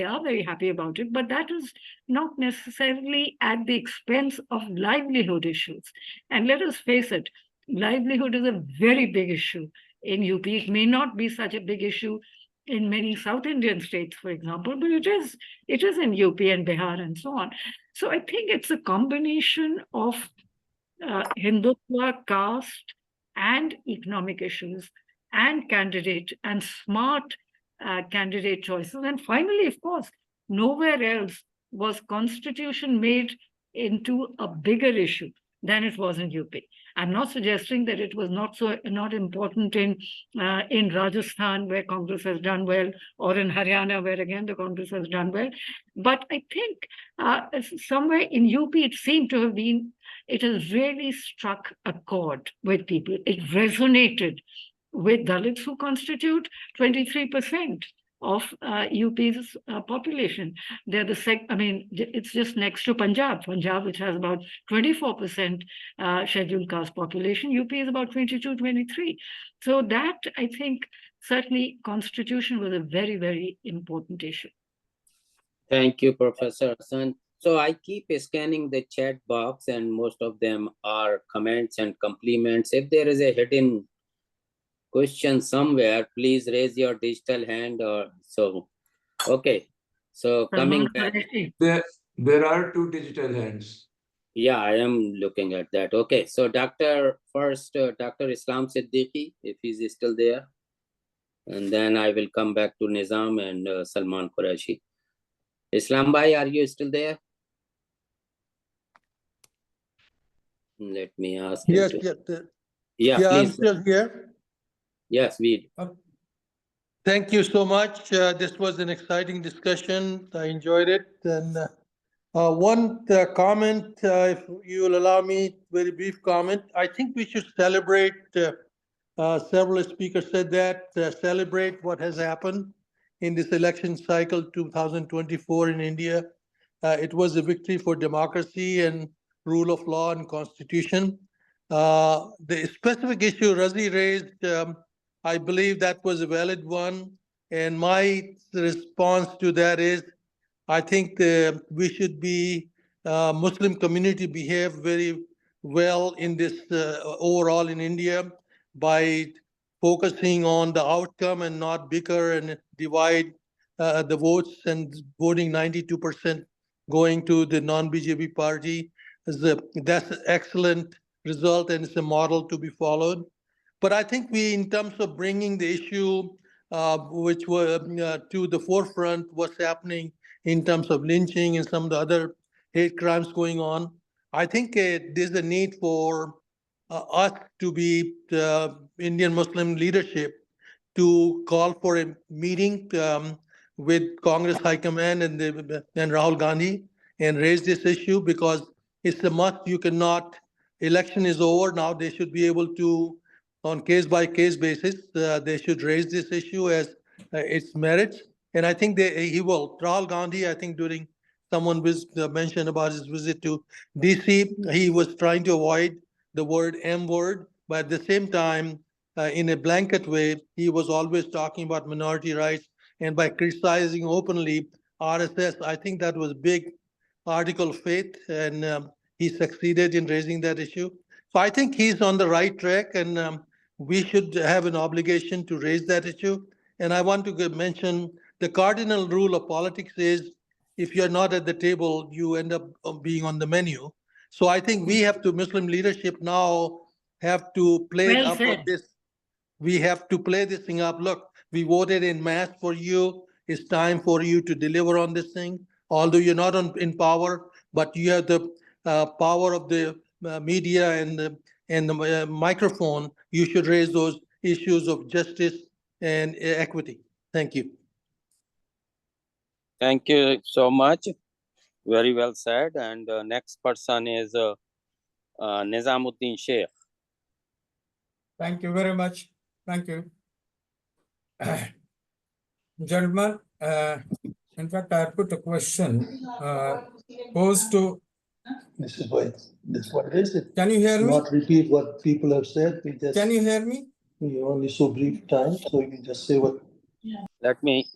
are very happy about it, but that is not necessarily at the expense of livelihood issues. And let us face it, livelihood is a very big issue in UP. It may not be such a big issue in many South Indian states, for example, but it is in UP and Bihar and so on. So I think it's a combination of Hindutva, caste, and economic issues, and smart candidate choices. And finally, of course, nowhere else was constitution made into a bigger issue than it was in UP. I'm not suggesting that it was not important in Rajasthan, where Congress has done well, or in Haryana, where again the Congress has done well. But I think somewhere in UP, it seemed to have been, it has really struck a chord with people. It resonated with Dalits, who constitute 23% of UP's population. They're it's just next to Punjab, which has about 24% scheduled caste population. UP is about 22, 23. So that, I think, certainly constitution was a very, very important issue. Thank you, Professor Hasan. So I keep scanning the chat box, and most of them are comments and compliments. If there is a hidden question somewhere, please raise your digital hand or so. Okay. So coming back. There are two digital hands. Yeah, I am looking at that. Okay. So Dr. Islam Siddiqui, if he's still there. And then I will come back to Nizam and Salman Qureshi. Islam Bhai, are you still there? Let me ask him Yes, to- yes. Yeah, Yeah, I'm please. still here. Yes, we. Thank you so much. This was an exciting discussion. I enjoyed it. And one comment, if you will allow me, very brief comment. I think we should celebrate, several speakers said that, celebrate what has happened in this election cycle 2024 in India. It was a victory for democracy and rule of law and constitution. The specific issue Razi raised, I believe that was a valid one. And my response to that is, I think we should be, Muslim community behave very well in this overall in India by focusing on the outcome and not bicker and divide the votes, and voting 92% going to the non-BJP party. That's an excellent result, and it's a model to be followed. But I think we, in terms of bringing the issue which were to the forefront, what's happening in terms of lynching and some of the other hate crimes going on, I think there's a need for us to be Indian Muslim leadership to call for a meeting with Congress High Command and Rahul Gandhi and raise this issue, because it's a must. You cannot, election is over now, they should be able to, on case by case basis, they should raise this issue as its merits. And I think he will. Rahul Gandhi, I think during someone mentioned about his visit to DC, he was trying to avoid the word M word, but at the same time, in a blanket way, he was always talking about minority rights, and by criticizing openly RSS, I think that was big article of faith, and he succeeded in raising that issue. So I think he's on the right track, and we should have an obligation to raise that issue. And I want to mention the cardinal rule of politics is, if you're not at the table, you end up being on the menu. So I think we have to, Muslim leadership now have to play Well up said. on this. We have to play this thing up. Look, we voted in mass for you. It's time for you to deliver on this thing. Although you're not in power, but you have the power of the media and the microphone. You should raise those issues of justice and equity. Thank you. Thank you so much. Very well said. And the next person is Nizamuddin Sheikh. Thank you very much. Thank you. Gentlemen, in fact, I put a question posed to. This is what it is. Can you hear me? Not repeat what people have said. Can you hear me? We only so brief time, so you can just say what. Let me.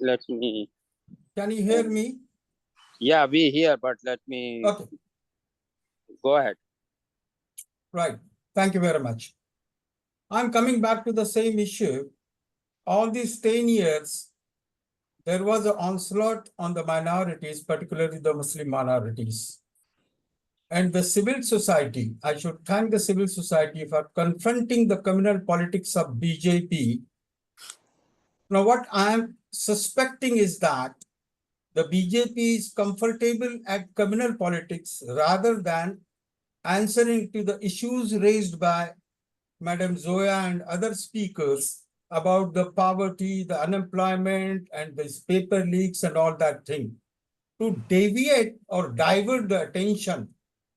Can you hear me? Yeah, we hear, but let me. Okay. Go ahead. Right. Thank you very much. I'm coming back to the same issue. All these 10 years, there was an onslaught on the minorities, particularly the Muslim minorities. And the civil society, I should thank the civil society for confronting the communal politics of BJP. Now, what I'm suspecting is that the BJP is comfortable at communal politics rather than answering to the issues raised by Madam Zoya and other speakers about the poverty, the unemployment, and the paper leaks and all that thing. To deviate or divert the attention,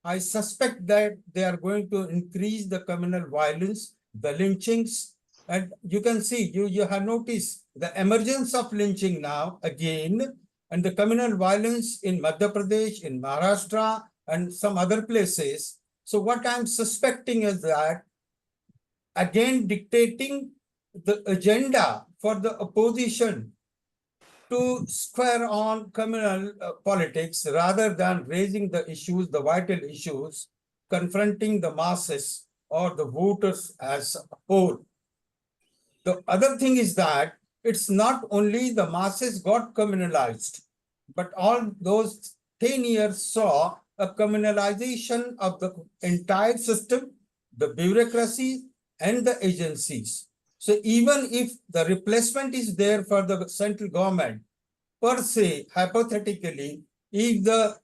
I suspect that they are going to increase the communal violence, the lynchings, and you can see, you have noticed the emergence of lynching now again, and the communal violence in Madhya Pradesh, in Maharashtra, and some other places. So what I'm suspecting is that, again, dictating the agenda for the opposition to square on communal politics rather than raising the issues, the vital issues, confronting the masses or the voters as a whole. The other thing is that it's not only the masses got communalized, but all those 10 years saw a communalization of the entire system, the bureaucracy, and the agencies. So even if the replacement is there for the central government, per se, hypothetically, if the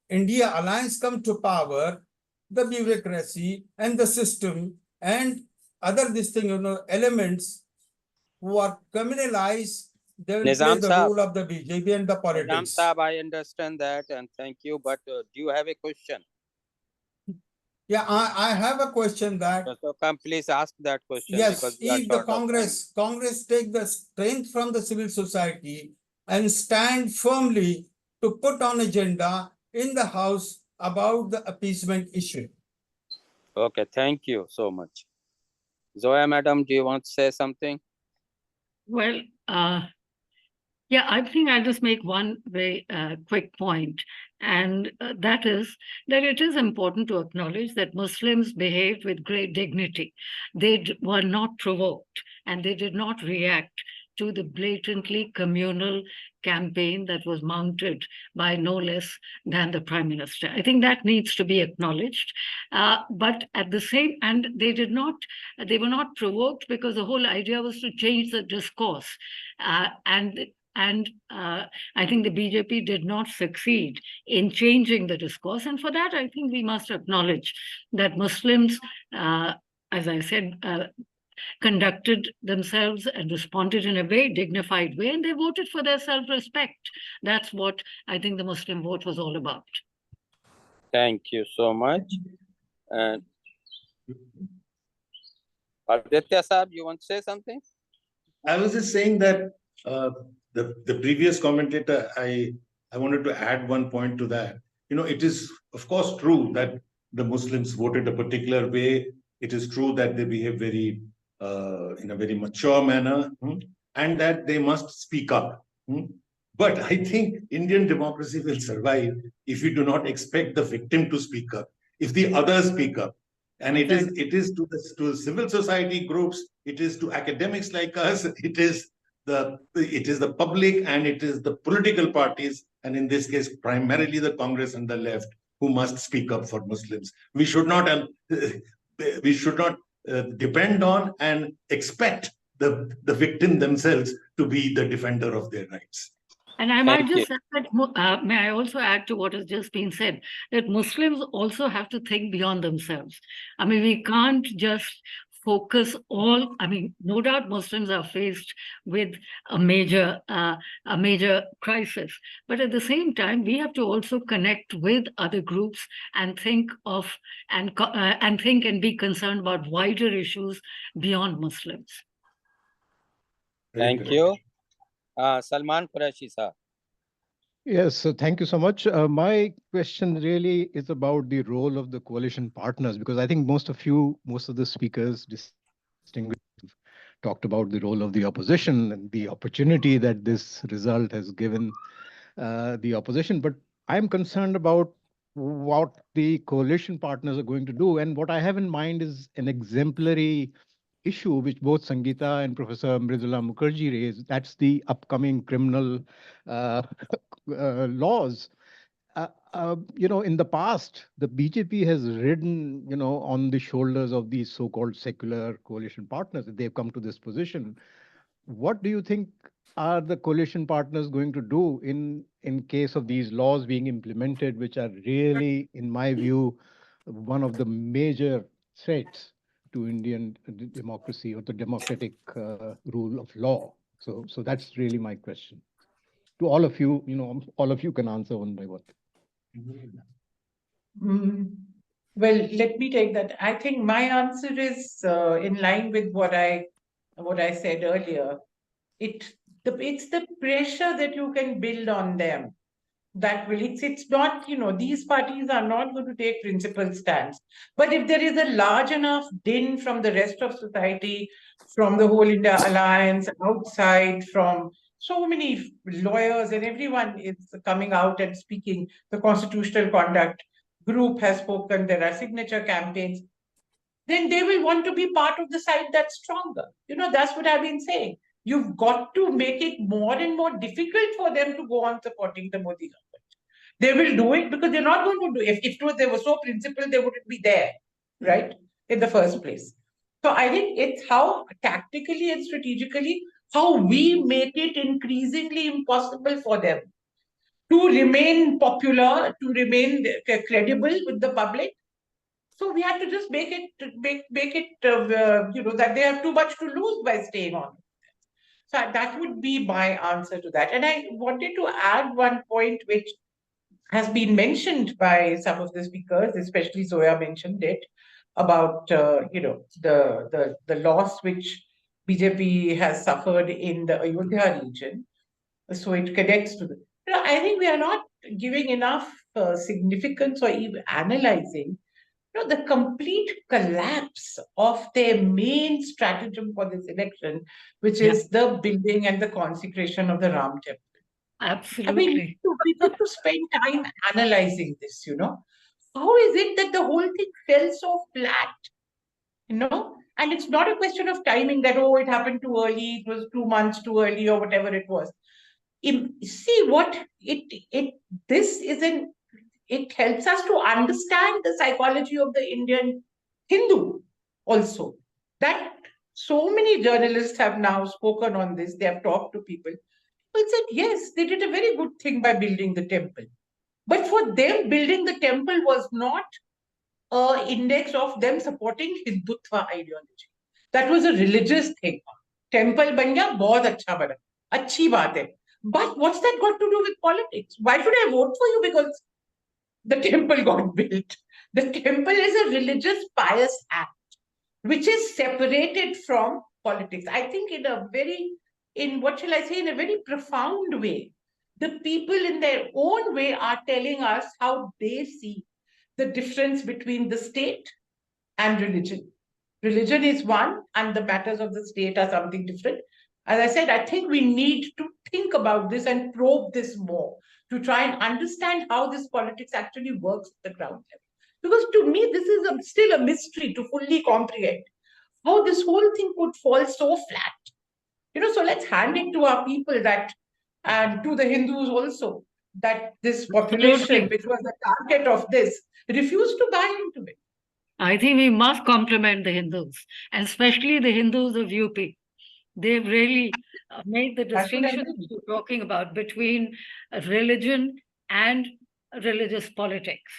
India alliance come to power, the bureaucracy and the system and other elements who are communalized, they will play Nizam the Saab. role of the BJP and the Nizam politics. Saab, I understand that and thank you. But do you have a question? Yeah, I have a question that So come please ask that question yes, because we are if the short of time. Congress take the strength from the civil society and stand firmly to put on agenda in the House about the appeasement issue. Okay, thank you so much. Zoya, madam, do you want to say something? Well, yeah, I think I'll just make one very quick point, and that is that it is important to acknowledge that Muslims behaved with great dignity. They were not provoked, and they did not react to the blatantly communal campaign that was mounted by no less than the Prime Minister. I think that needs to be acknowledged. But at the same, and they were not provoked because the whole idea was to change the discourse. And I think the BJP did not succeed in changing the discourse. And for that, I think we must acknowledge that Muslims, as I said, conducted themselves and responded in a very dignified way, and they voted for their self-respect. That's what I think the Muslim vote was all about. Thank you so much. And Aditya Saab, you want to say something? I was just saying that the previous commentator, I wanted to add one point to that. It is of course true that the Muslims voted a particular way. It is true that they behave very in a very mature manner, and that they must speak up. But I think Indian democracy will survive if we do not expect the victim to speak up, if the others speak up. And it is to the civil society groups, it is to academics like us, it is the public, and it is the political parties, and in this case, primarily the Congress and the left, who must speak up for Muslims. We should not depend on and expect the victim themselves to be the defender of their rights. And I might just add, may I also add to what has just been said, that Muslims also have to think beyond themselves. I mean, we can't just focus all, I mean, no doubt Muslims are faced with a major crisis. But at the same time, we have to also connect with other groups and think of, and think and be concerned about wider issues beyond Muslims. Thank you. Salman Qureshi sir. Yes, so thank you so much. My question really is about the role of the coalition partners, because I think most of the speakers distinguished talked about the role of the opposition and the opportunity that this result has given the opposition. But I'm concerned about what the coalition partners are going to do. And what I have in mind is an exemplary issue which both Sangeeta and Professor Mridula Mukherjee raised. That's the upcoming criminal laws. In the past, the BJP has ridden, on the shoulders of these so-called secular coalition partners. They've come to this position. What do you think are the coalition partners going to do in case of these laws being implemented, which are really, in my view, one of the major threats to Indian democracy or the democratic rule of law? So that's really my question. To all of you, all of you can answer one by one. Well, let me take that. I think my answer is in line with what I said earlier. It's the pressure that you can build on them that will, it's not, these parties are not going to take principled stands. But if there is a large enough din from the rest of society, from the whole India Alliance, outside, from so many lawyers, and everyone is coming out and speaking, the Constitutional Conduct Group has spoken, there are signature campaigns, then they will want to be part of the side that's stronger. That's what I've been saying. You've got to make it more and more difficult for them to go on supporting the Modi government. They will do it because they're not going to do it. If they were so principled, they wouldn't be there, right, in the first place. So I think it's how tactically and strategically, how we make it increasingly impossible for them to remain popular, to remain credible with the public. So we have to just make it that they have too much to lose by staying on. So that would be my answer to that. And I wanted to add one point which has been mentioned by some of the speakers, especially Zoya mentioned it, about the loss which BJP has suffered in the Ayodhya region. So it connects to the. I think we are not giving enough significance or even analyzing the complete collapse of their main stratagem for this election, which is the building and the consecration of the Ram temple. Absolutely. I mean, we need to spend time analyzing this, How is it that the whole thing fell so flat, And it's not a question of timing that, it happened too early, it was 2 months too early or whatever it was. See what it helps us to understand the psychology of the Indian Hindu also. That so many journalists have now spoken on this, they have talked to people. People said, yes, they did a very good thing by building the temple. But for them, building the temple was not an index of them supporting Hindutva ideology. That was a religious thing. Temple ban gaya, bahut acha bana. Achhi baat hai. But what's that got to do with politics? Why should I vote for you because the temple got built? The temple is a religious pious act, which is separated from politics. I think in a very profound way, the people in their own way are telling us how they see the difference between the state and religion. Religion is one, and the matters of the state are something different. As I said, I think we need to think about this and probe this more to try and understand how this politics actually works at the ground level. Because to me, this is still a mystery to fully comprehend how this whole thing could fall so flat. So let's hand it to our people and to the Hindus also, that this population, which was the target of this, refused to buy into it. I think we must compliment the Hindus, and especially the Hindus of UP. They've really made the distinction that you're talking about between religion and religious politics.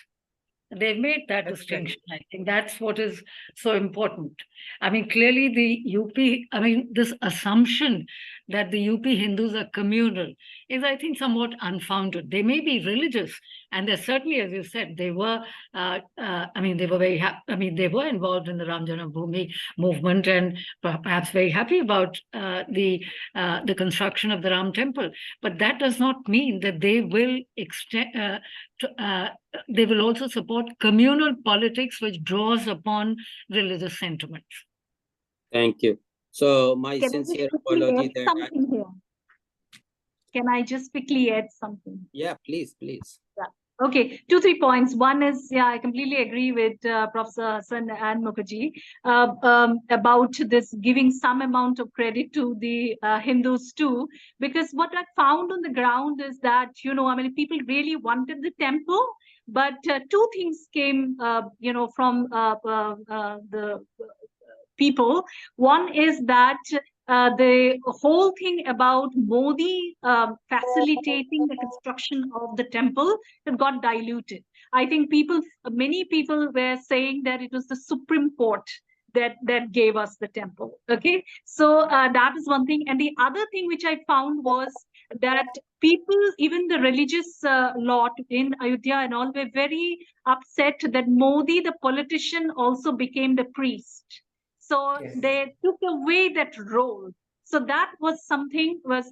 They've made that distinction. I think that's what is so important. I mean, clearly the UP, this assumption that the UP Hindus are communal is, I think, somewhat unfounded. They may be religious, and they're certainly, as you said, they were, they were very happy. They were involved in the Ram Janambhoomi movement and perhaps very happy about the construction of the Ram temple. But that does not mean that they will they will also support communal politics, which draws upon religious sentiments. Thank you. So my sincere apology that Can I just quickly add something? Yeah, please. Yeah. Okay, 2-3 points. One is, I completely agree with Professor Hasan and Mukherjee about this giving some amount of credit to the Hindus too, because what I found on the ground is that, people really wanted the temple, but two things came, from the people. One is that the whole thing about Modi facilitating the construction of the temple got diluted. I think many people were saying that it was the Supreme Court that gave us the temple. Okay, so that is one thing. And the other thing which I found was that people, even the religious lot in Ayodhya and all, were very upset that Modi, the politician, also became the priest. So they took away that role. So that was something was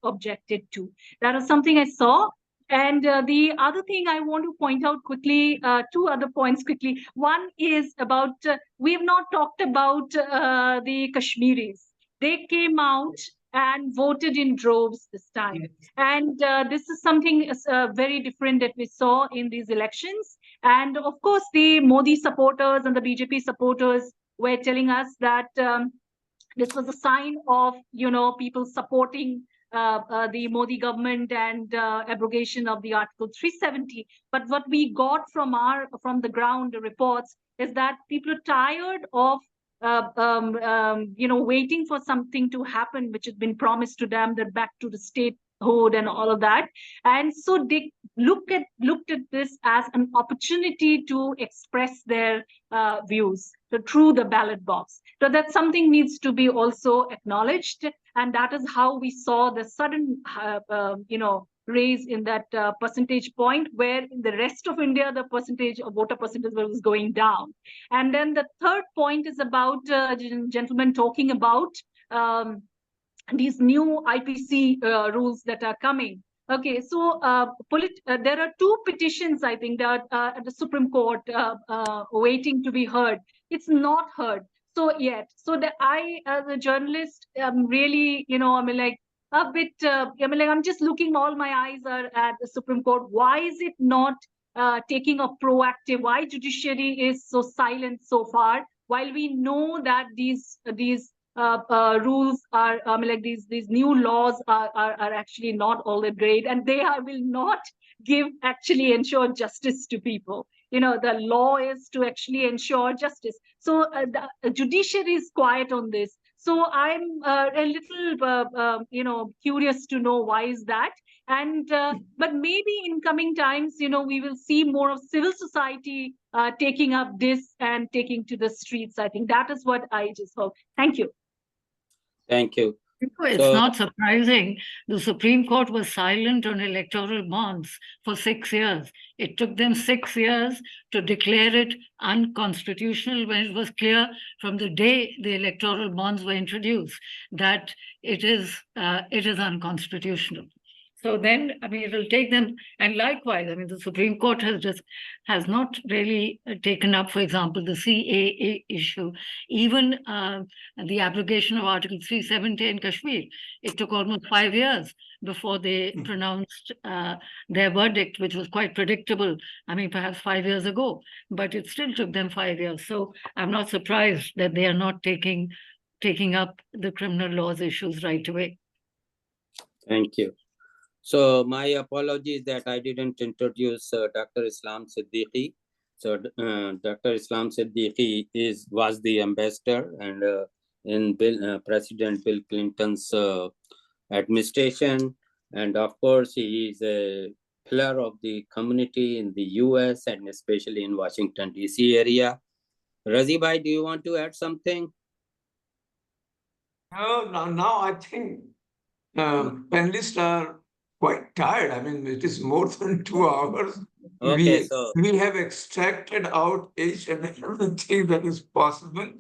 objected to. That was something I saw. And the other thing I want to point out quickly, 2 other points quickly. One is about, we have not talked about the Kashmiris. They came out and voted in droves this time. And this is something very different that we saw in these elections. And of course, the Modi supporters and the BJP supporters were telling us that this was a sign of, people supporting the Modi government and abrogation of the Article 370. But what we got from the ground reports is that people are tired of waiting for something to happen, which has been promised to them, that back to the statehood and all of that. And so they looked at this as an opportunity to express their views through the ballot box. So that something needs to be also acknowledged, and that is how we saw the sudden, raise in that percentage point, where in the rest of India, the voter percentage was going down. And then the third point is about gentlemen talking about these new IPC rules that are coming. Okay, so there are two petitions, I think, that at the Supreme Court waiting to be heard. It's not heard so yet. So that I, as a journalist, really, a bit, I'm just looking, all my eyes are at the Supreme Court. Why is it not taking a proactive? Why judiciary is so silent so far? While we know that these rules are, these new laws are actually not all that great, and they will not actually ensure justice to people. The law is to actually ensure justice. So the judiciary is quiet on this. So I'm a little, curious to know why is that. And but maybe in coming times, we will see more of civil society taking up this and taking to the streets. I think that is what I just hope. Thank you. Thank you. It's not surprising. The Supreme Court was silent on electoral bonds for 6 years. It took them 6 years to declare it unconstitutional, when it was clear from the day the electoral bonds were introduced that it is unconstitutional. So then, it will take them, and likewise, the Supreme Court has not really taken up, for example, the CAA issue, even the abrogation of Article 370 in Kashmir. It took almost 5 years before they pronounced their verdict, which was quite predictable, perhaps 5 years ago, but it still took them 5 years. So I'm not surprised that they are not taking up the criminal laws issues right away. Thank you. So my apologies that I didn't introduce Dr. Islam Siddiqui. So Dr. Islam Siddiqui was the ambassador and in President Bill Clinton's administration. And of course, he is a pillar of the community in the US and especially in Washington, DC area. Razi bhai, do you want to add something? Now I think panelists are quite tired. It is more than 2 hours. Okay, we have extracted out each and everything that is possible.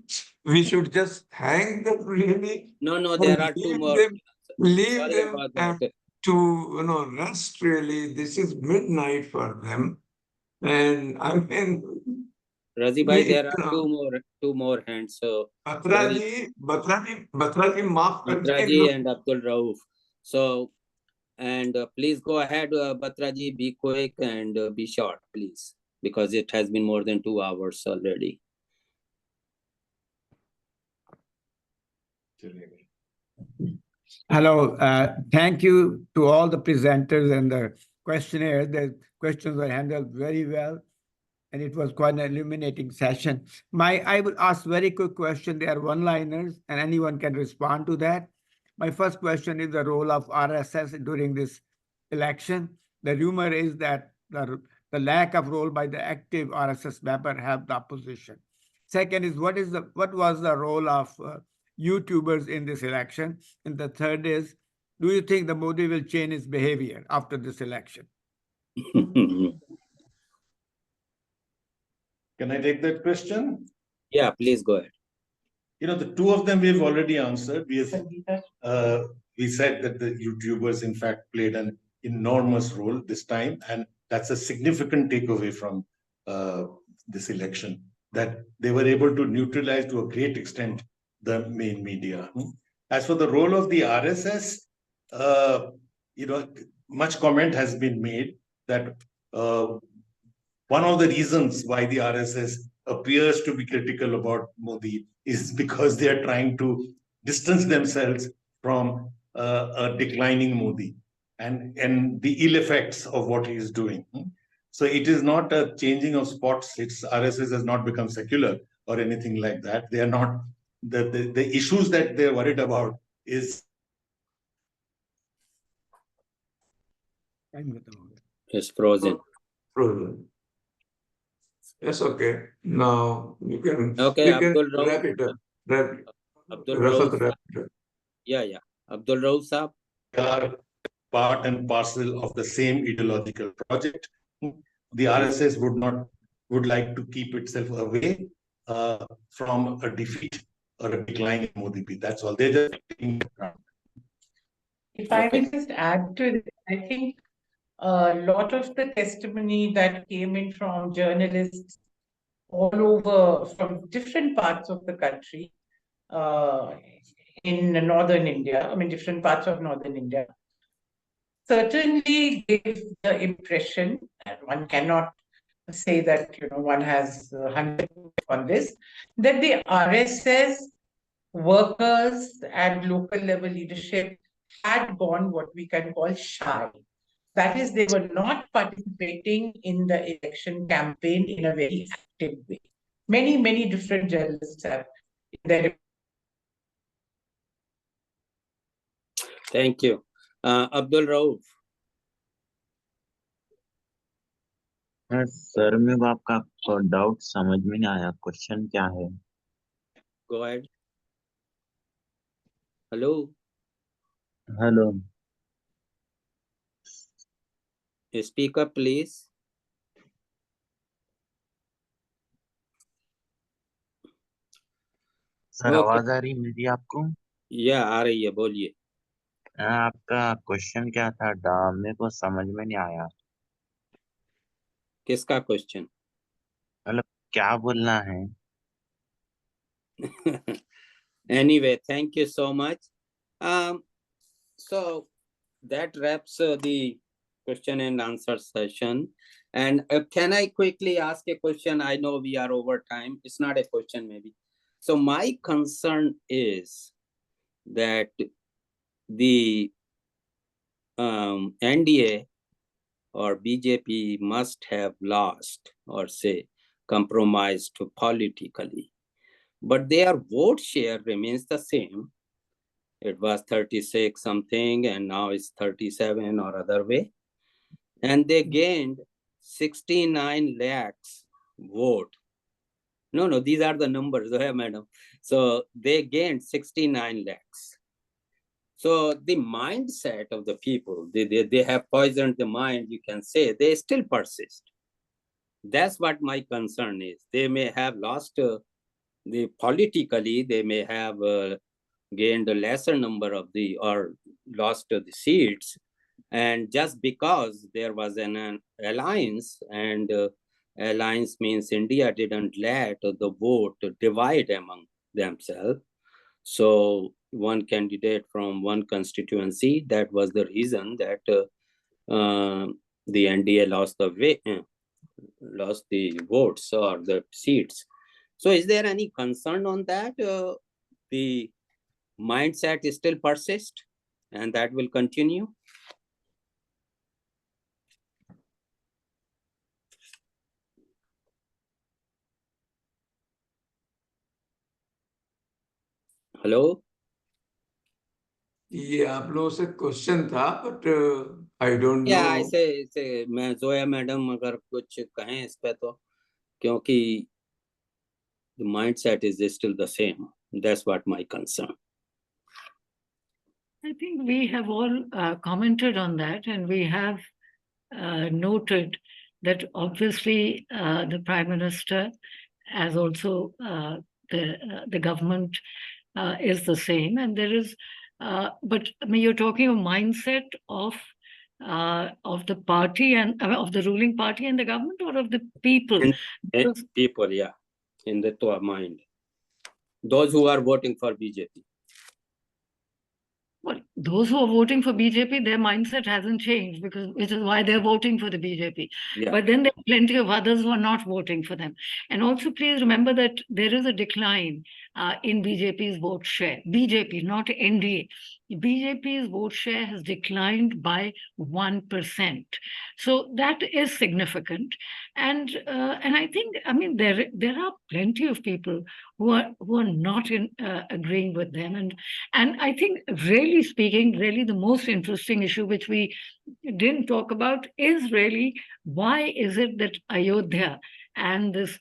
We should just thank them, really. No, there are 2 more. Leave them to rest, really. This is midnight for them. And Razi bhai, there are two more hands. So Batraji and Abdul Rauf. So, and please go ahead, Batraji, be quick and be short, please, because it has been more than 2 hours already. Hello, thank you to all the presenters and the questionnaires. The questions were handled very well, and it was quite an illuminating session. I will ask very quick question. They are one-liners, and anyone can respond to that. My first question is the role of RSS during this election. The rumor is that the lack of role by the active RSS member helped the opposition. Second is what was the role of YouTubers in this election? And the third is, do you think the Modi will change his behavior after this election? Can I take that question? Yeah, please go ahead. The two of them we've already answered. We said that the YouTubers, in fact, played an enormous role this time, and that's a significant takeaway from this election, that they were able to neutralize to a great extent the main media. As for the role of the RSS, much comment has been made that one of the reasons why the RSS appears to be critical about Modi is because they are trying to distance themselves from a declining Modi and the ill effects of what he is doing. So it is not a changing of spots. Its RSS has not become secular or anything like that. They are not, the issues that they're worried about is It's frozen. Frozen. Yes, okay. Now you can, Okay, we can Abdul Rauf. wrap it up. Abdul Rafat, Rauf. wrap it up. Yeah. Abdul Rauf Saab. are part and parcel of the same ideological project. The RSS would like to keep itself away from a defeat or a decline in Modi. That's all. They're just taking it around. If I may just add to it, I think a lot of the testimony that came in from journalists all over from different parts of the country in northern India, I mean, different parts of northern India, certainly gave the impression, and one cannot say that one has 100% on this, that the RSS workers and local level leadership had gone what we can call shy. That is, they were not participating in the election campaign in a very active way. Many different journalists have in their. Thank you. Abdul Rauf. Sir मेरे को आपका doubt समझ में नहीं आया question क्या है Go ahead. Hello. Hello Speak up, please. Sir आवाज आ रही मेरी आपको आ रही है बोलिए आपका क्वेश्चन क्या था मेरे को समझ में नहीं आया किसका क्वेश्चन मतलब क्या बोलना है Anyway, thank you so much. So that wraps the question and answer session. And can I quickly ask a question? I know we are over time. It's not a question maybe. So my concern is that the NDA or BJP must have lost or say compromised politically, but their vote share remains the same. It was 36 something and now it's 37 or other way. And they gained 69 lakhs vote. No, these are the numbers, madam. So they gained 69 lakhs. So the mindset of the people, they have poisoned the mind, you can say, they still persist. That's what my concern is. They may have lost politically, they may have gained a lesser number of or lost the seats. And just because there was an alliance, and alliance means India didn't let the vote divide among themselves. So one candidate from one constituency, that was the reason that the NDA lost the votes or the seats. So is there any concern on that? The mindset still persists and that will continue? Hello? ये आप लोगों से question था but I don't know ऐसे मैं Zoya madam अगर कुछ कहें इस पे तो क्योंकि the mindset is still the same. That's what my concern. I think we have all commented on that, and we have noted that obviously the Prime Minister, as also the government is the same, and there is. But I mean, you're talking of mindset of the party and of the ruling party and the government, or of the people? People, yeah, in the mind. Those who are voting for BJP. Well, those who are voting for BJP, their mindset hasn't changed, which is why they're voting for the BJP. Yeah. But then there are plenty of others who are not voting for them. And also, please remember that there is a decline in BJP's vote share. BJP, not NDA. BJP's vote share has declined by 1%. So that is significant. And I think, I mean, there are plenty of people who are not agreeing with them. And I think, really speaking, really the most interesting issue which we didn't talk about is really why is it that Ayodhya and this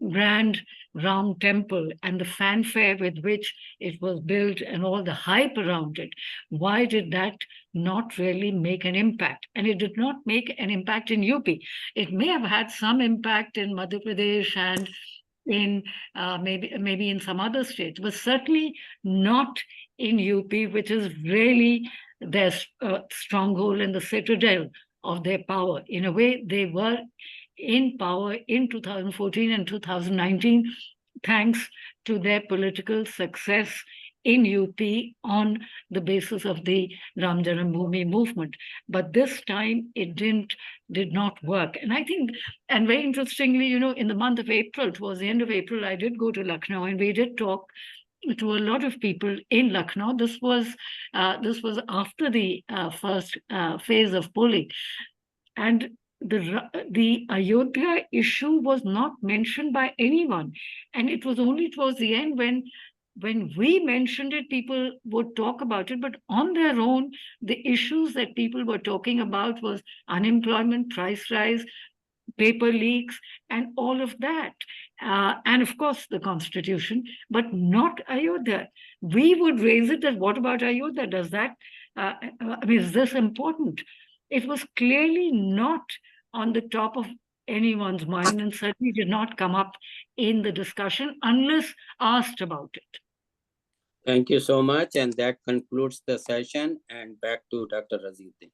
grand Ram temple and the fanfare with which it was built and all the hype around it, why did that not really make an impact? And it did not make an impact in UP. It may have had some impact in Madhya Pradesh and in maybe in some other states, but certainly not in UP, which is really their stronghold and the citadel of their power. In a way, they were in power in 2014 and 2019, thanks to their political success in UP on the basis of the Ram Janmabhoomi movement. But this time it did not work. And I think, and very interestingly, you know, in the month of April, towards the end of April, I did go to Lucknow and we did talk to a lot of people in Lucknow. This was after the first phase of polling. And the Ayodhya issue was not mentioned by anyone. And it was only towards the end when we mentioned it, people would talk about it, but on their own, the issues that people were talking about was unemployment, price rise, paper leaks, and all of that. And of course, the constitution, but not Ayodhya. We would raise it that what about Ayodhya? Does that, is this important? It was clearly not on the top of anyone's mind and certainly did not come up in the discussion unless asked about it. Thank you so much. And that concludes the session. And back to Dr. Raziuddin.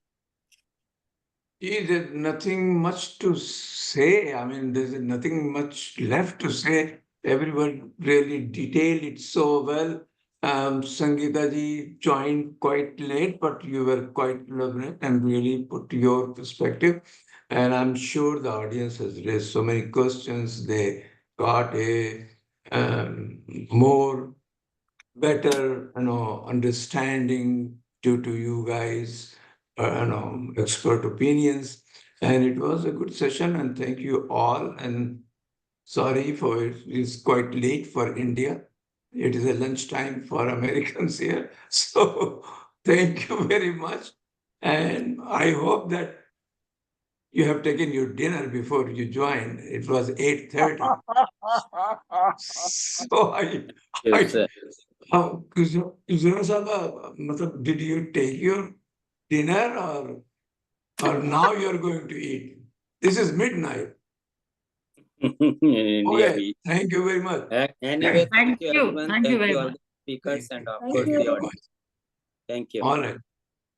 There's nothing much to say. I mean, there's nothing much left to say. Everyone really detailed it so well. Sangeeta ji joined quite late, but you were quite elaborate and really put your perspective. And I'm sure the audience has raised so many questions. They got a more better, understanding due to you guys, expert opinions. And it was a good session. And thank you all. And sorry for it's quite late for India. It is a lunchtime for Americans here. So thank you very much. And I hope that you have taken your dinner before you joined. It was 8:30. So did you take your dinner or now you're going to eat? This is midnight. Okay, thank you very much. Anyway, thank you everyone. Thank you very all much. the speakers and of Thank course you. the audience. Thank you. All right.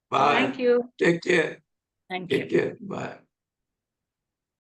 Bye. Thank you. Take care. Thank Take you. care. Bye.